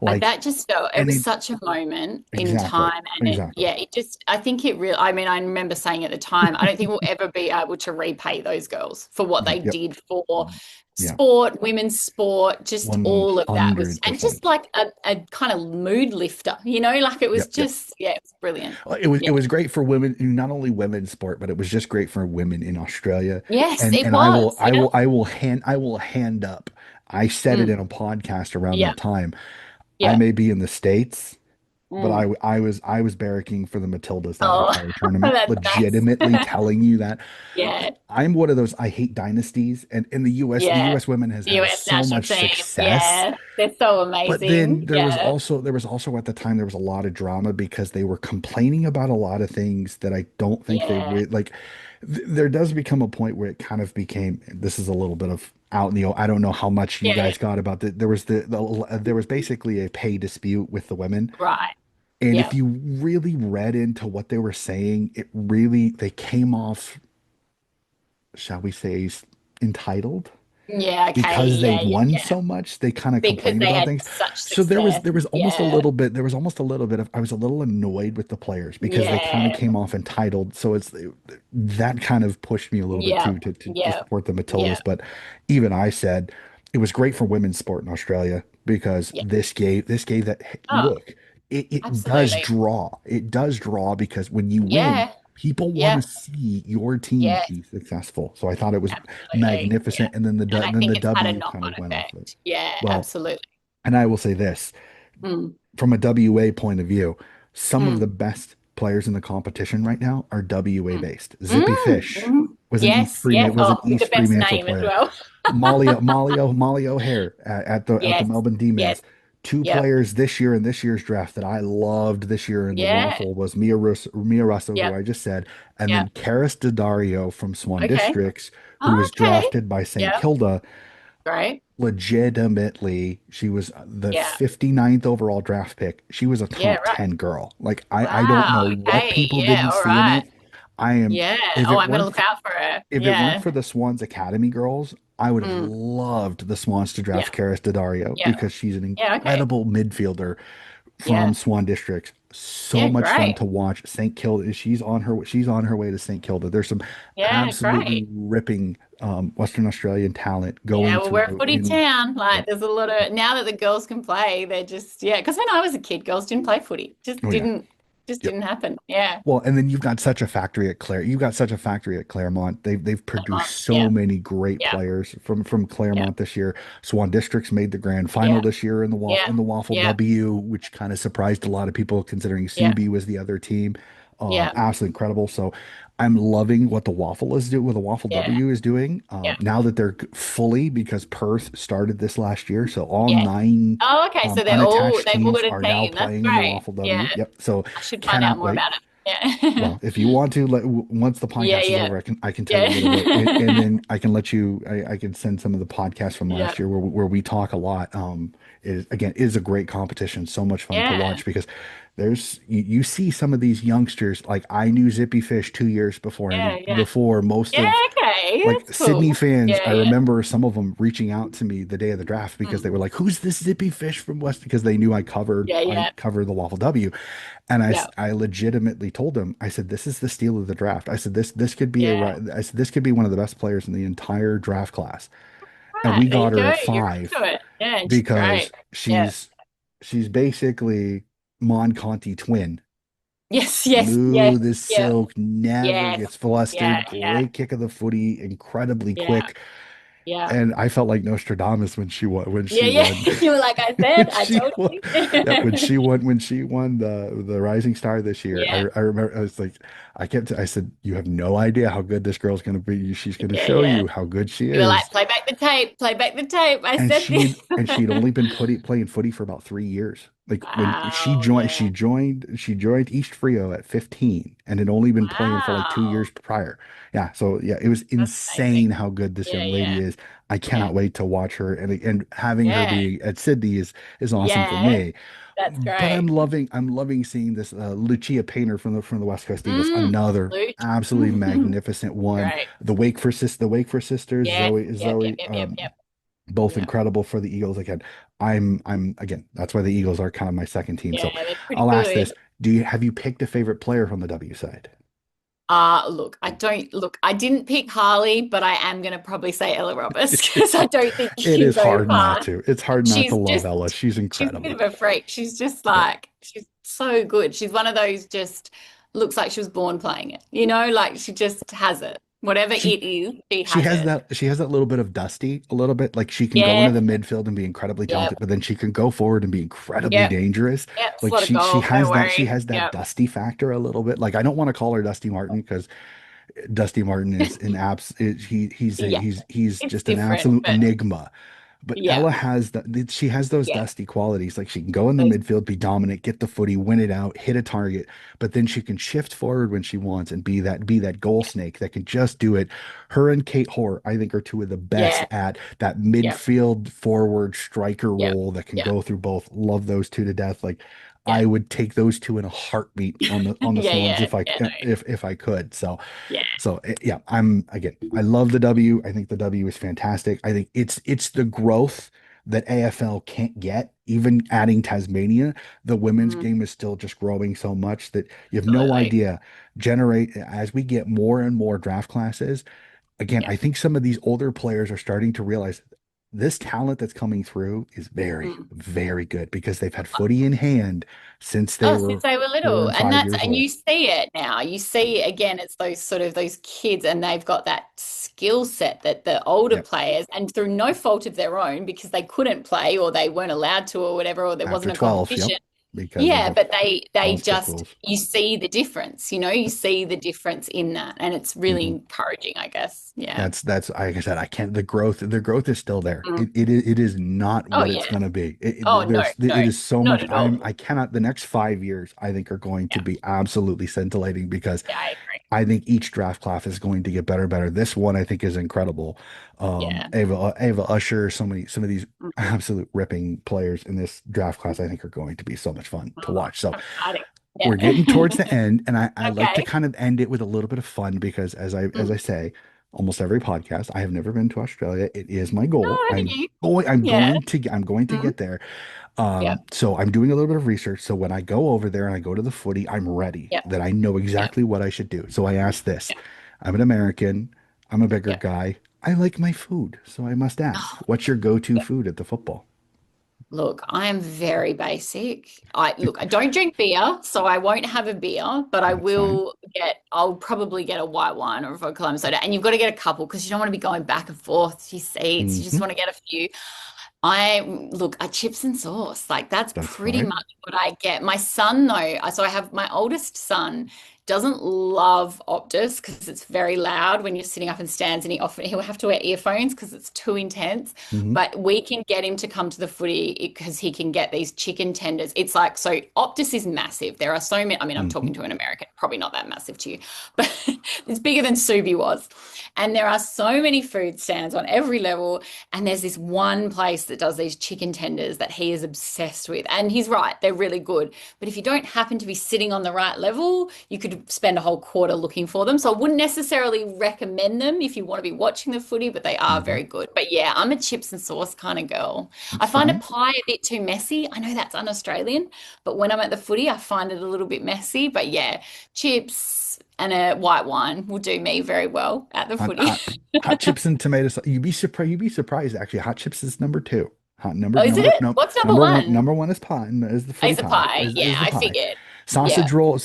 Speaker 1: Like,
Speaker 2: that just felt it
Speaker 1: and
Speaker 2: was
Speaker 1: it
Speaker 2: such a moment in
Speaker 1: exactly,
Speaker 2: time and
Speaker 1: exactly.
Speaker 2: it just I think it really I mean I remember saying at the time I don't think we'll ever be able to repay those girls for what they
Speaker 1: Yep.
Speaker 2: did for
Speaker 1: Yeah.
Speaker 2: sport, women's sport, just all of that was and just
Speaker 1: 100%.
Speaker 2: like a kind of mood lifter, like it was
Speaker 1: Yep. Yep.
Speaker 2: just yeah, it was brilliant.
Speaker 1: It
Speaker 2: Yeah.
Speaker 1: was great for women, not only women's sport, but it was just great for women in Australia.
Speaker 2: Yes, it
Speaker 1: And
Speaker 2: was. Yeah.
Speaker 1: I will hand up. I said it
Speaker 2: Mm,
Speaker 1: in a podcast around
Speaker 2: yeah.
Speaker 1: that time. I
Speaker 2: Yeah.
Speaker 1: may be in the States, but
Speaker 2: Mm.
Speaker 1: I was barracking for the Matildas that
Speaker 2: Oh,
Speaker 1: entire tournament,
Speaker 2: that's
Speaker 1: legitimately
Speaker 2: nice.
Speaker 1: telling you that.
Speaker 2: Yeah.
Speaker 1: I'm one of those, I hate dynasties, and in the
Speaker 2: Yeah.
Speaker 1: US women has
Speaker 2: The
Speaker 1: had
Speaker 2: US
Speaker 1: so
Speaker 2: national
Speaker 1: much
Speaker 2: team.
Speaker 1: success.
Speaker 2: Yeah. They're so
Speaker 1: But then
Speaker 2: amazing. Yeah.
Speaker 1: there was also at the time there was a lot of drama because they were complaining about a lot of things that I don't think they
Speaker 2: Yeah.
Speaker 1: would like. There does become a point where it kind of became this is a little bit of out in the I don't know how much you
Speaker 2: Yeah.
Speaker 1: guys got about there was there was basically a pay dispute with the women.
Speaker 2: Right.
Speaker 1: And if
Speaker 2: Yeah.
Speaker 1: you really read into what they were saying, it really they came off, shall we say, entitled.
Speaker 2: Yeah, okay.
Speaker 1: because they
Speaker 2: Yeah, yeah,
Speaker 1: won
Speaker 2: yeah.
Speaker 1: so much, they kind of
Speaker 2: Because
Speaker 1: complained
Speaker 2: they
Speaker 1: about
Speaker 2: had
Speaker 1: things.
Speaker 2: such
Speaker 1: So there was
Speaker 2: success.
Speaker 1: there was almost a
Speaker 2: Yeah.
Speaker 1: little bit there was almost a little bit of I was a little annoyed with the players because they kind of
Speaker 2: Yeah.
Speaker 1: came off entitled. So it's that kind of pushed me a little bit
Speaker 2: Yeah.
Speaker 1: too to
Speaker 2: Yeah.
Speaker 1: support the
Speaker 2: Yeah.
Speaker 1: Matildas. But even I said it was great for women's sport in Australia because
Speaker 2: Yeah.
Speaker 1: this gave that hey,
Speaker 2: Oh,
Speaker 1: look, it does
Speaker 2: absolutely.
Speaker 1: draw. It does draw because when you win,
Speaker 2: Yeah.
Speaker 1: people want to
Speaker 2: Yeah.
Speaker 1: see your team
Speaker 2: Yeah.
Speaker 1: be successful. So I thought it was
Speaker 2: Absolutely. Yeah.
Speaker 1: magnificent. And then
Speaker 2: And I
Speaker 1: then
Speaker 2: think
Speaker 1: the
Speaker 2: it's had a
Speaker 1: W kind
Speaker 2: knock-on
Speaker 1: of went off of it.
Speaker 2: effect. Yeah,
Speaker 1: Well,
Speaker 2: absolutely.
Speaker 1: and I will say this
Speaker 2: Mm.
Speaker 1: from a WA point of view, some of the
Speaker 2: Mm.
Speaker 1: best players in the competition right now are WA
Speaker 2: Mm.
Speaker 1: based. Zippy
Speaker 2: Mm.
Speaker 1: Fish
Speaker 2: Mm. Yes, yes.
Speaker 1: Was an
Speaker 2: Oh, with the
Speaker 1: East
Speaker 2: best
Speaker 1: Fremantle
Speaker 2: name as
Speaker 1: player.
Speaker 2: well.
Speaker 1: Molly O'Hare at the
Speaker 2: Yes.
Speaker 1: Melbourne D-Men's.
Speaker 2: Yes.
Speaker 1: Two
Speaker 2: Yep.
Speaker 1: players this year in this year's draft that I loved this year in the
Speaker 2: Yeah.
Speaker 1: Waffle was Mia Russo, who
Speaker 2: Yep.
Speaker 1: I just said, and then
Speaker 2: Yep.
Speaker 1: Karis Daddario from Swan
Speaker 2: Okay.
Speaker 1: Districts, who was
Speaker 2: Okay.
Speaker 1: drafted by St.
Speaker 2: Yep.
Speaker 1: Kilda.
Speaker 2: Great.
Speaker 1: Legitimately, she was the
Speaker 2: Yeah.
Speaker 1: 59th overall draft pick. She was a
Speaker 2: Yeah,
Speaker 1: top
Speaker 2: right.
Speaker 1: 10 girl. Like I don't
Speaker 2: Wow.
Speaker 1: know what
Speaker 2: Okay.
Speaker 1: people
Speaker 2: Yeah.
Speaker 1: didn't
Speaker 2: All
Speaker 1: see in
Speaker 2: right.
Speaker 1: it. I am
Speaker 2: Yeah.
Speaker 1: if
Speaker 2: Oh,
Speaker 1: it
Speaker 2: I'm gonna
Speaker 1: weren't
Speaker 2: look out for her.
Speaker 1: if it weren't
Speaker 2: Yeah.
Speaker 1: for the Swans Academy girls, I would have
Speaker 2: Mm.
Speaker 1: loved the Swans to
Speaker 2: Yeah.
Speaker 1: draft Karis Daddario
Speaker 2: Yeah.
Speaker 1: because she's an
Speaker 2: Yeah. Okay.
Speaker 1: incredible midfielder from
Speaker 2: Yeah.
Speaker 1: Swan Districts. So
Speaker 2: Yeah.
Speaker 1: much fun
Speaker 2: Great.
Speaker 1: to watch. St. Kilda, she's on her way to St. Kilda. There's some
Speaker 2: Yeah.
Speaker 1: absolutely
Speaker 2: Great.
Speaker 1: ripping Western Australian talent
Speaker 2: Yeah,
Speaker 1: going
Speaker 2: well, we're a
Speaker 1: through
Speaker 2: footy
Speaker 1: in
Speaker 2: town.
Speaker 1: yep.
Speaker 2: Like, there's a lot of now that the girls can play, they're just yeah. Because when I was a kid, girls didn't play footy.
Speaker 1: Oh yeah.
Speaker 2: Just
Speaker 1: Yep.
Speaker 2: didn't happen. Yeah.
Speaker 1: Well, and then you've got such a factory at Clare. You've got such a factory at Claremont. They've produced so
Speaker 2: Yeah.
Speaker 1: many great
Speaker 2: Yeah.
Speaker 1: players from
Speaker 2: Yeah.
Speaker 1: Claremont this year. Swan Districts made the grand final
Speaker 2: Yeah.
Speaker 1: this year
Speaker 2: Yeah.
Speaker 1: in the Waffle
Speaker 2: Yeah.
Speaker 1: W, which kind of surprised a lot of people considering
Speaker 2: Yeah.
Speaker 1: Subi was the other team.
Speaker 2: Yeah.
Speaker 1: Absolutely incredible. So I'm loving what the Waffle is doing, what the Waffle
Speaker 2: Yeah.
Speaker 1: W is doing.
Speaker 2: Yeah.
Speaker 1: Now that they're fully because Perth started this last year, so all
Speaker 2: Yeah.
Speaker 1: nine
Speaker 2: Oh, okay. So
Speaker 1: unattached
Speaker 2: they've all
Speaker 1: teams
Speaker 2: got a
Speaker 1: are now
Speaker 2: team. That's
Speaker 1: playing in the
Speaker 2: great.
Speaker 1: Waffle
Speaker 2: Yeah.
Speaker 1: W. Yep. So
Speaker 2: I should find out
Speaker 1: cannot
Speaker 2: more
Speaker 1: wait.
Speaker 2: about it. Yeah.
Speaker 1: Well, if you want to, once the
Speaker 2: Yeah.
Speaker 1: podcast is
Speaker 2: Yeah.
Speaker 1: over, I can tell you a little bit, and
Speaker 2: Yeah.
Speaker 1: then I can let you. I can send some of the podcasts from
Speaker 2: Yeah.
Speaker 1: last year where we talk a lot. It is a great competition, so much fun to
Speaker 2: Yeah.
Speaker 1: watch because you see some of these youngsters. Like I knew Zippy Fish 2 years before
Speaker 2: Yeah. Yeah.
Speaker 1: before most
Speaker 2: Yeah.
Speaker 1: of
Speaker 2: Okay.
Speaker 1: like
Speaker 2: That's
Speaker 1: Sydney
Speaker 2: cool.
Speaker 1: fans.
Speaker 2: Yeah.
Speaker 1: I
Speaker 2: Yeah.
Speaker 1: remember some of them reaching out to me the day of the draft because they
Speaker 2: Mm.
Speaker 1: were like, "Who's this Zippy Fish from West?" Because they knew
Speaker 2: Yeah.
Speaker 1: I
Speaker 2: Yeah.
Speaker 1: covered the Waffle W. And
Speaker 2: Yeah.
Speaker 1: I legitimately told him, I said, this is the steal of the draft. I said, this could be
Speaker 2: Yeah.
Speaker 1: I said, this could be one of the best players in the entire draft class. And
Speaker 2: Right.
Speaker 1: we
Speaker 2: There you
Speaker 1: got her
Speaker 2: go.
Speaker 1: at
Speaker 2: You're
Speaker 1: 5
Speaker 2: into it. Yeah. And she's
Speaker 1: because
Speaker 2: great. Yeah.
Speaker 1: she's basically Mon Conti twin.
Speaker 2: Yes. Yes. Yes.
Speaker 1: Smooth as
Speaker 2: Yeah.
Speaker 1: silk, never
Speaker 2: Yes.
Speaker 1: gets flustered,
Speaker 2: Yeah. Yeah.
Speaker 1: great kick of the footy, incredibly
Speaker 2: Yeah.
Speaker 1: quick.
Speaker 2: Yeah.
Speaker 1: And I felt like Nostradamus when
Speaker 2: Yeah.
Speaker 1: she
Speaker 2: Yeah.
Speaker 1: won.
Speaker 2: You were like I
Speaker 1: When
Speaker 2: said, I
Speaker 1: she
Speaker 2: told
Speaker 1: won,
Speaker 2: you.
Speaker 1: yeah, when she won the Rising Star this year,
Speaker 2: Yeah.
Speaker 1: I remember I was like, I said, you have no idea how good this girl's going to be. She's going to
Speaker 2: Yeah.
Speaker 1: show
Speaker 2: Yeah.
Speaker 1: you how good she
Speaker 2: You were like,
Speaker 1: is.
Speaker 2: play back the tape, play back the tape. I said this.
Speaker 1: And she'd only been playing footy for about 3 years. Like when
Speaker 2: Wow. Yeah.
Speaker 1: she joined East Frio at 15 and had only been playing for like 2 years
Speaker 2: Wow.
Speaker 1: prior. Yeah, so yeah, it was
Speaker 2: That's amazing.
Speaker 1: insane how good this
Speaker 2: Yeah.
Speaker 1: young lady
Speaker 2: Yeah.
Speaker 1: is. I
Speaker 2: Yeah.
Speaker 1: cannot wait to watch her and having her
Speaker 2: Yeah.
Speaker 1: be at Sydney is awesome for
Speaker 2: Yeah.
Speaker 1: me.
Speaker 2: That's
Speaker 1: But
Speaker 2: great.
Speaker 1: I'm loving seeing this Lucia Painter from the West Coast Eagles,
Speaker 2: Mm.
Speaker 1: another
Speaker 2: Luke.
Speaker 1: absolutely magnificent one.
Speaker 2: Great.
Speaker 1: The Wake for sisters,
Speaker 2: Yes. Yep. Yep.
Speaker 1: Zoe,
Speaker 2: Yep. Yep. Yep.
Speaker 1: both
Speaker 2: Yep.
Speaker 1: incredible for the Eagles. Again, I'm again, that's why the Eagles are kind of my second team. So
Speaker 2: Yeah. They're pretty
Speaker 1: I'll ask this.
Speaker 2: good.
Speaker 1: Have you picked a favorite player from the W side?
Speaker 2: Look, I didn't pick Harley, but I am going to probably say Ella Roberts because I don't think you
Speaker 1: It
Speaker 2: can
Speaker 1: is
Speaker 2: go
Speaker 1: hard not
Speaker 2: past.
Speaker 1: to. It's hard not to
Speaker 2: She's
Speaker 1: love
Speaker 2: just,
Speaker 1: Ella. She's
Speaker 2: she's a bit of
Speaker 1: incredible.
Speaker 2: a freak. She's just
Speaker 1: Yep.
Speaker 2: like, she's so good. She's one of those just looks like she was born playing it, like she just has it. Whatever it
Speaker 1: She
Speaker 2: is, she has it.
Speaker 1: she has that little bit of Dusty, a little bit like she can go into
Speaker 2: Yeah,
Speaker 1: the midfield and be incredibly
Speaker 2: yeah,
Speaker 1: talented, but then she can go forward and be incredibly
Speaker 2: yeah,
Speaker 1: dangerous.
Speaker 2: yeah. It's a
Speaker 1: Like
Speaker 2: lot of goals, don't
Speaker 1: she
Speaker 2: worry.
Speaker 1: has that
Speaker 2: Yeah,
Speaker 1: Dusty factor a little bit. Like I don't want to call her Dusty Martin because Dusty Martin is an
Speaker 2: yeah.
Speaker 1: he's
Speaker 2: It's
Speaker 1: just an
Speaker 2: different,
Speaker 1: absolute
Speaker 2: but
Speaker 1: enigma. But
Speaker 2: yeah,
Speaker 1: Ella has she has those
Speaker 2: yeah.
Speaker 1: Dusty qualities. Like she can go in the
Speaker 2: Those,
Speaker 1: midfield, be dominant, get the footy, win it out, hit a target, but then she can shift forward when she wants and be that goal snake that can just do it. Her and Kate Hoare, I think, are two of the best
Speaker 2: yeah,
Speaker 1: at that
Speaker 2: yeah,
Speaker 1: midfield forward striker
Speaker 2: yeah,
Speaker 1: role that can
Speaker 2: yeah.
Speaker 1: go through both. Love those two to death. Like
Speaker 2: Yeah.
Speaker 1: I would take those two in a heartbeat on the
Speaker 2: Yeah,
Speaker 1: Swans
Speaker 2: yeah,
Speaker 1: if I
Speaker 2: yeah, no,
Speaker 1: if I could. So
Speaker 2: yeah.
Speaker 1: yeah, I'm again, I love the W. I think the W is fantastic. I think it's the growth that AFL can't get. Even adding Tasmania, the women's
Speaker 2: Mm,
Speaker 1: game is still just growing so much that you have no
Speaker 2: absolutely.
Speaker 1: idea. Generate as we get more and more draft classes. Again,
Speaker 2: Yeah.
Speaker 1: I think some of these older players are starting to realize this talent that's coming through is very,
Speaker 2: Mm.
Speaker 1: very good because they've had footy in hand since they
Speaker 2: Oh,
Speaker 1: were
Speaker 2: since they were
Speaker 1: four
Speaker 2: little.
Speaker 1: and
Speaker 2: And
Speaker 1: five
Speaker 2: that's,
Speaker 1: years
Speaker 2: and you
Speaker 1: old.
Speaker 2: see it now. You see again, it's those sort of those kids, and they've got that skill set that the older
Speaker 1: Yep.
Speaker 2: players, and through no fault of their own, because they couldn't play or they weren't allowed to or whatever, or there
Speaker 1: After
Speaker 2: wasn't a
Speaker 1: 12, yep,
Speaker 2: competition.
Speaker 1: because of
Speaker 2: Yeah,
Speaker 1: the
Speaker 2: but they
Speaker 1: sponsorship
Speaker 2: just,
Speaker 1: rules.
Speaker 2: you see the difference, you see the difference in that, and it's really
Speaker 1: Mhm.
Speaker 2: encouraging, I guess. Yeah.
Speaker 1: That's like I said, I can't. The growth is still there.
Speaker 2: Mm.
Speaker 1: It is not
Speaker 2: Oh
Speaker 1: what it's
Speaker 2: yeah.
Speaker 1: gonna be.
Speaker 2: Oh no,
Speaker 1: It
Speaker 2: no,
Speaker 1: is so
Speaker 2: not
Speaker 1: much.
Speaker 2: at all.
Speaker 1: I cannot. The next 5 years I think are going to
Speaker 2: Yeah,
Speaker 1: be absolutely scintillating because
Speaker 2: yeah, I agree.
Speaker 1: I think each draft class is going to get better and better. This one I think is incredible.
Speaker 2: Yeah.
Speaker 1: Ava Usher, some of these
Speaker 2: Mhm.
Speaker 1: absolute ripping players in this draft class I think are going to be so much fun to
Speaker 2: Oh,
Speaker 1: watch. So
Speaker 2: exciting.
Speaker 1: we're
Speaker 2: Yeah.
Speaker 1: getting towards the end, and I like to
Speaker 2: Okay.
Speaker 1: kind of end it with a little bit of fun because as
Speaker 2: Mm.
Speaker 1: I say, almost every podcast, I have never been to Australia. It is my goal.
Speaker 2: Oh, haven't you? Yeah.
Speaker 1: I'm going to
Speaker 2: Mm.
Speaker 1: get there.
Speaker 2: Yep.
Speaker 1: So I'm doing a little bit of research. So when I go over there and I go to the footy, I'm ready,
Speaker 2: Yep.
Speaker 1: that I know
Speaker 2: Yep.
Speaker 1: exactly what I should do. So I ask this.
Speaker 2: Yep.
Speaker 1: I'm an American. I'm a bigger
Speaker 2: Yep.
Speaker 1: guy. I like my food. So I must ask,
Speaker 2: Oh,
Speaker 1: what's your go-to
Speaker 2: yeah.
Speaker 1: food at the football?
Speaker 2: Look, I am very basic. I don't drink beer, so I won't have a beer, but
Speaker 1: That's fine.
Speaker 2: I'll probably get a white wine or a vodka lime soda. And you've got to get a couple because you don't want to be going back and forth to your seats. You just
Speaker 1: Hmm.
Speaker 2: want to get a few. I look at chips and sauce. Like that's
Speaker 1: That's
Speaker 2: pretty
Speaker 1: fine.
Speaker 2: much what I get. My son, though, so I have my oldest son doesn't love Optus because it's very loud when you're sitting up in stands, and he'll have to wear earphones because it's too intense.
Speaker 1: Hmm.
Speaker 2: But we can get him to come to the footy because he can get these chicken tenders. It's like, so Optus is massive. There are so many. I mean, I'm
Speaker 1: Hmm.
Speaker 2: talking to an American, probably not that massive to you, but it's bigger than Subi was. And there are so many food stands on every level. And there's this one place that does these chicken tenders that he is obsessed with. And he's right, they're really good. But if you don't happen to be sitting on the right level, you could spend a whole quarter looking for them. So I wouldn't necessarily recommend them if you want to be watching the footy, but they are
Speaker 1: Hmm.
Speaker 2: very good. But yeah, I'm a chips and sauce kind of girl. I
Speaker 1: It's
Speaker 2: find a
Speaker 1: fine.
Speaker 2: pie a bit too messy. I know that's un-Australian, but when I'm at the footy, I find it a little bit messy. But yeah, chips and a white wine will do me very well at the
Speaker 1: Hot,
Speaker 2: footy.
Speaker 1: hot, hot chips and tomato sauce. You'd be surprised actually. Hot chips is number two. Hot
Speaker 2: Oh, is it?
Speaker 1: no,
Speaker 2: What's number one?
Speaker 1: number one is pie, is the footy
Speaker 2: It's a
Speaker 1: pie,
Speaker 2: pie. Yeah,
Speaker 1: is the
Speaker 2: I
Speaker 1: pie.
Speaker 2: figured. Yeah.
Speaker 1: Sausage roll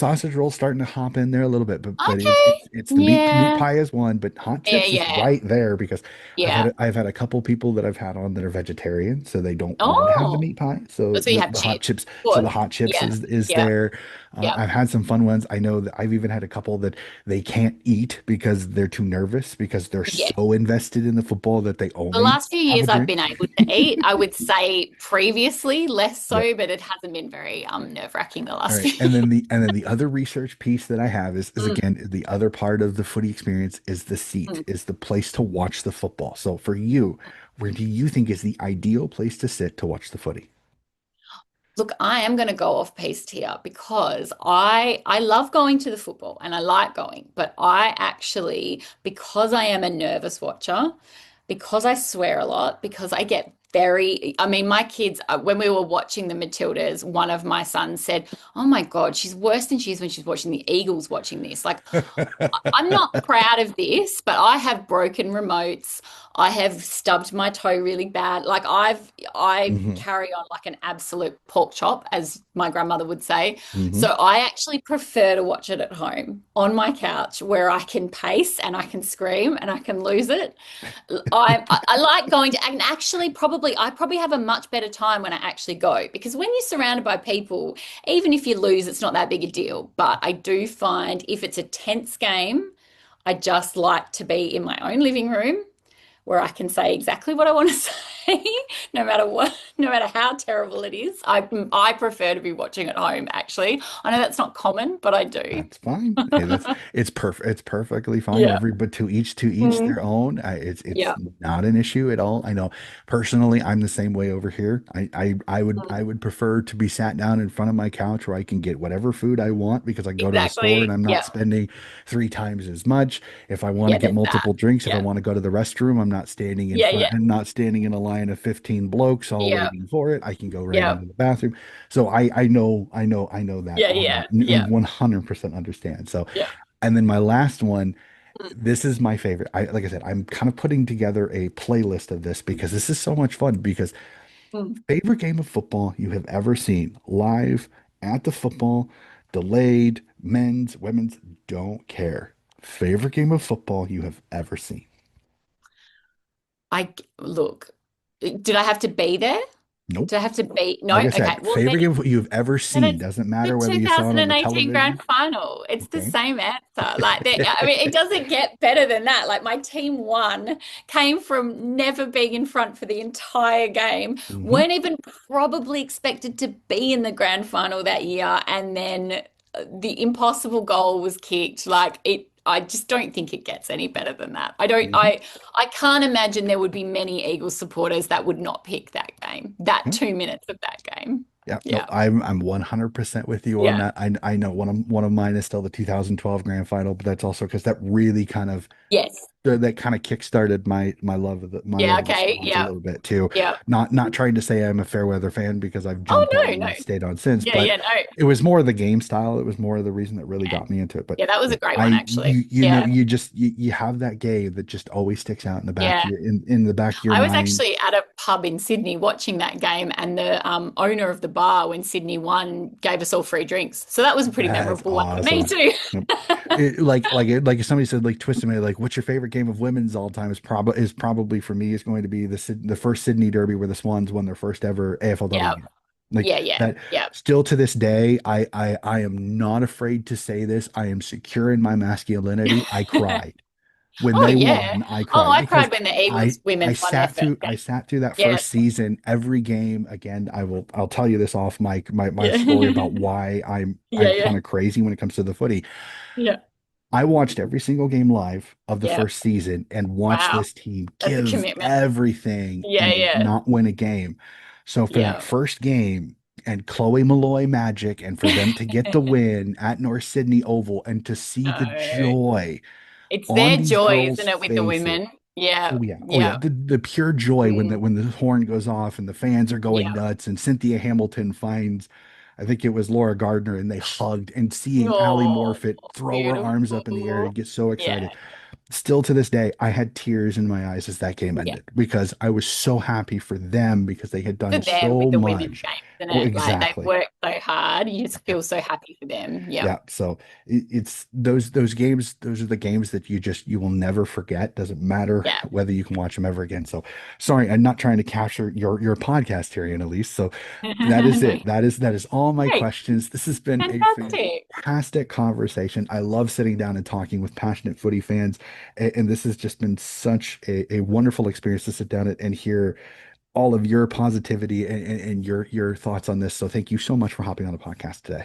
Speaker 1: starting to hop in there a little bit, but
Speaker 2: Okay.
Speaker 1: it's the meat
Speaker 2: Yeah.
Speaker 1: pie is one, but hot
Speaker 2: Yeah,
Speaker 1: chips is
Speaker 2: yeah.
Speaker 1: right there because
Speaker 2: Yeah.
Speaker 1: I've had a couple people that I've had on that are vegetarian, so they don't want to have the
Speaker 2: Oh.
Speaker 1: meat pie. So
Speaker 2: So you have chips. Of
Speaker 1: so the
Speaker 2: course.
Speaker 1: hot chips
Speaker 2: Yeah.
Speaker 1: is
Speaker 2: Yeah.
Speaker 1: there.
Speaker 2: Yeah.
Speaker 1: I've had some fun ones. I know that I've even had a couple that they can't eat because they're too nervous because they're
Speaker 2: Yeah.
Speaker 1: so invested in the football that they
Speaker 2: The
Speaker 1: only
Speaker 2: last few
Speaker 1: have a
Speaker 2: years I've been
Speaker 1: drink.
Speaker 2: able to eat. I would say previously less
Speaker 1: Yep.
Speaker 2: so, but it hasn't been very nerve-wracking the
Speaker 1: All
Speaker 2: last
Speaker 1: right.
Speaker 2: few years.
Speaker 1: And then the other research piece that I have is
Speaker 2: Mm,
Speaker 1: again the other part of the footy experience is the seat,
Speaker 2: mm.
Speaker 1: is the place to watch the football. So for you, where do you think is the ideal place to sit to watch the footy?
Speaker 2: Look, I am going to go off piste here because I love going to the football and I like going, but I actually, because I am a nervous watcher, because I swear a lot, because I get very, I mean, my kids, when we were watching the Matildas, one of my sons said, "Oh my God, she's worse than she is when she's watching the Eagles watching this." Like, I'm not proud of this, but I have broken remotes. I have stubbed my toe really bad. I
Speaker 1: Hmm.
Speaker 2: carry on like an absolute pork chop, as my grandmother would say.
Speaker 1: Hmm.
Speaker 2: So I actually prefer to watch it at home on my couch where I can pace and I can scream and I can lose it. I like going to, and actually probably I probably have a much better time when I actually go, because when you're surrounded by people, even if you lose, it's not that big a deal. But I do find if it's a tense game, I just like to be in my own living room where I can say exactly what I want to say. no matter what, no matter how terrible it is. I prefer to be watching at home, actually. I know that's not common, but I do.
Speaker 1: That's fine. Hey, that's it's perfect. It's perfectly fine.
Speaker 2: Yeah.
Speaker 1: Every but to each
Speaker 2: Mm.
Speaker 1: their own. It's
Speaker 2: Yeah.
Speaker 1: not an issue at all. I know personally, I'm the same way over here. I
Speaker 2: Mm.
Speaker 1: would prefer to be sat down in front of my couch where I can get whatever food I want because I can go to the store and
Speaker 2: Exactly.
Speaker 1: I'm not
Speaker 2: Yeah.
Speaker 1: spending three times as much. If I want to
Speaker 2: Yeah,
Speaker 1: get
Speaker 2: there's that.
Speaker 1: multiple drinks, if I
Speaker 2: Yeah.
Speaker 1: want to go to the restroom, I'm not standing in
Speaker 2: Yeah,
Speaker 1: front
Speaker 2: yeah.
Speaker 1: and not standing in a line of 15 blokes all
Speaker 2: Yeah.
Speaker 1: waiting for it. I can go right
Speaker 2: Yeah.
Speaker 1: into the bathroom. So I know that
Speaker 2: Yeah,
Speaker 1: all
Speaker 2: yeah.
Speaker 1: that and
Speaker 2: Yeah.
Speaker 1: 100% understand. So,
Speaker 2: Yeah.
Speaker 1: and then my last one,
Speaker 2: Mm.
Speaker 1: this is my favorite. Like I said, I'm kind of putting together a playlist of this because this is so much fun. Because
Speaker 2: Mm.
Speaker 1: favorite game of football you have ever seen live at the football, delayed, men's, women's, don't care. Favorite game of football you have ever seen?
Speaker 2: I look, did I have to be there?
Speaker 1: Nope.
Speaker 2: Do I have to be? No.
Speaker 1: Like I
Speaker 2: Okay.
Speaker 1: said,
Speaker 2: Well,
Speaker 1: favorite game of you've ever
Speaker 2: then
Speaker 1: seen.
Speaker 2: it's
Speaker 1: Doesn't
Speaker 2: the
Speaker 1: matter whether you saw it on the
Speaker 2: 2018 grand
Speaker 1: television.
Speaker 2: final. It's the
Speaker 1: Okay.
Speaker 2: same answer. Like, I mean, it doesn't get better than that. Like, my team won, came from never being in front for the entire game,
Speaker 1: Hmm.
Speaker 2: weren't even probably expected to be in the grand final that year, and then the impossible goal was kicked. Like, it. I just don't think it gets any better than that. I don't.
Speaker 1: Hmm.
Speaker 2: I can't imagine there would be many Eagles supporters that would not pick that game, that 2 minutes of that game.
Speaker 1: Yeah, no,
Speaker 2: Yeah.
Speaker 1: I'm 100% with you on
Speaker 2: Yeah.
Speaker 1: that. I know one of mine is still the 2012 grand final, but that's also because that really kind of
Speaker 2: Yes.
Speaker 1: that kind of kickstarted my
Speaker 2: Yeah.
Speaker 1: love of the
Speaker 2: Okay.
Speaker 1: Swans a
Speaker 2: Yeah.
Speaker 1: little bit too.
Speaker 2: Yeah.
Speaker 1: Not trying to say I'm a fair weather fan because I've
Speaker 2: Oh,
Speaker 1: jumped on
Speaker 2: no, no.
Speaker 1: and stayed on since,
Speaker 2: Yeah.
Speaker 1: but
Speaker 2: Yeah. No.
Speaker 1: it was more the game style. It was more the reason that really
Speaker 2: Yeah.
Speaker 1: got me into it. But
Speaker 2: Yeah. That was
Speaker 1: yeah,
Speaker 2: a great one,
Speaker 1: I
Speaker 2: actually.
Speaker 1: you know
Speaker 2: Yeah.
Speaker 1: you just you have that game that just always sticks out in the back of
Speaker 2: Yeah.
Speaker 1: your in the back of your
Speaker 2: I was
Speaker 1: mind.
Speaker 2: actually at a pub in Sydney watching that game, and the owner of the bar, when Sydney won, gave us all free drinks. So that was a pretty
Speaker 1: That's
Speaker 2: memorable one for me
Speaker 1: awesome.
Speaker 2: too.
Speaker 1: Yep. Like if somebody said like twisted me like what's your favorite game of women's all time is probably for me is going to be the first Sydney Derby where the Swans won their first ever AFLW
Speaker 2: Yeah.
Speaker 1: game. Like
Speaker 2: Yeah. Yeah.
Speaker 1: that
Speaker 2: Yeah.
Speaker 1: still to this day I am not afraid to say this. I am secure in my masculinity. I cried when
Speaker 2: Oh,
Speaker 1: they
Speaker 2: yeah.
Speaker 1: won. I
Speaker 2: Oh,
Speaker 1: cried
Speaker 2: I
Speaker 1: because
Speaker 2: cried when the Eagles
Speaker 1: I
Speaker 2: women won their
Speaker 1: sat
Speaker 2: first
Speaker 1: through I
Speaker 2: game.
Speaker 1: sat through that
Speaker 2: Yeah.
Speaker 1: first season every game again. I'll tell you this off my
Speaker 2: Yeah.
Speaker 1: story about why I'm
Speaker 2: Yeah.
Speaker 1: kind
Speaker 2: Yeah.
Speaker 1: of crazy when it comes to the footy.
Speaker 2: Yeah.
Speaker 1: I watched every single game live of the
Speaker 2: Yeah.
Speaker 1: first season and watched
Speaker 2: Wow.
Speaker 1: this team
Speaker 2: That's a
Speaker 1: give
Speaker 2: commitment.
Speaker 1: everything
Speaker 2: Yeah.
Speaker 1: and
Speaker 2: Yeah.
Speaker 1: not win a game. So for that
Speaker 2: Yeah.
Speaker 1: first game and Chloe Malloy Magic and for them to get the win at North Sydney Oval and to see the
Speaker 2: No.
Speaker 1: joy
Speaker 2: It's
Speaker 1: on
Speaker 2: their
Speaker 1: these
Speaker 2: joy,
Speaker 1: girls'
Speaker 2: isn't it, with the
Speaker 1: faces.
Speaker 2: women? Yeah.
Speaker 1: Oh yeah. Oh yeah.
Speaker 2: Yeah.
Speaker 1: The pure joy when
Speaker 2: Mm.
Speaker 1: the horn goes off and the fans are going
Speaker 2: Yeah.
Speaker 1: nuts and Cynthia Hamilton finds I think it was Laura Gardner and they hugged and seeing Allie
Speaker 2: Oh,
Speaker 1: Morfitt throw her arms up in the air and
Speaker 2: beautiful.
Speaker 1: get so
Speaker 2: Yeah.
Speaker 1: excited. Still to this day, I had tears in my eyes as that game
Speaker 2: Yeah.
Speaker 1: ended because I was so happy for them because they had
Speaker 2: For
Speaker 1: done
Speaker 2: them with
Speaker 1: so
Speaker 2: the women's
Speaker 1: much.
Speaker 2: game, isn't
Speaker 1: Oh,
Speaker 2: it? Like, they've
Speaker 1: exactly.
Speaker 2: worked so hard. You just feel so happy for them. Yeah.
Speaker 1: Yeah, so it's those games. Those are the games that you will never forget. Doesn't matter
Speaker 2: Yeah.
Speaker 1: whether you can watch them ever again. So, sorry, I'm not trying to capture your podcast here, Annalise. So that is
Speaker 2: No.
Speaker 1: it. That is all my
Speaker 2: Great.
Speaker 1: questions. This has been a
Speaker 2: Fantastic.
Speaker 1: fantastic conversation. I love sitting down and talking with passionate footy fans, and this has just been such a wonderful experience to sit down and hear all of your positivity and your thoughts on this. So, thank you so much for hopping on the podcast today.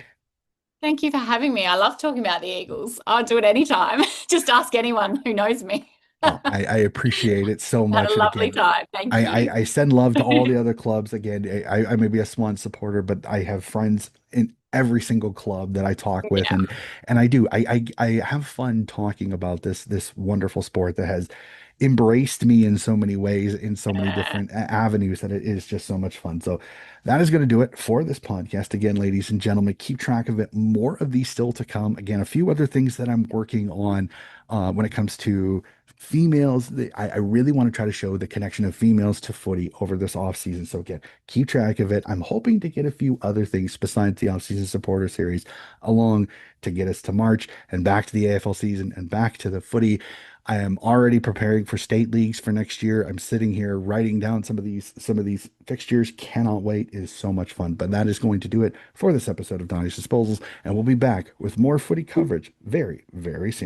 Speaker 2: Thank you for having me. I love talking about the Eagles. I'll do it anytime. Just ask anyone who knows me.
Speaker 1: Oh, I appreciate it so
Speaker 2: Had a
Speaker 1: much. And
Speaker 2: lovely
Speaker 1: again,
Speaker 2: time. Thank you.
Speaker 1: I send love to all the other clubs. Again, I may be a Swan supporter, but I have friends in every single club that I talk with,
Speaker 2: Yeah.
Speaker 1: and I do. I have fun talking about this wonderful sport that has embraced me in so many ways, in so many different avenues that it is just so much fun. So that is going to do it for this podcast. Again, ladies and gentlemen, keep track of it. More of these still to come. Again, a few other things that I'm working on when it comes to females. I really want to try to show the connection of females to footy over this off season. So again, keep track of it. I'm hoping to get a few other things besides the off season supporter series along to get us to March and back to the AFL season and back to the footy. I am already preparing for state leagues for next year. I'm sitting here writing down some of these fixtures. Cannot wait. It is so much fun. But that is going to do it for this episode of Donnie's Disposals, and we'll be back with more footy coverage very, very soon.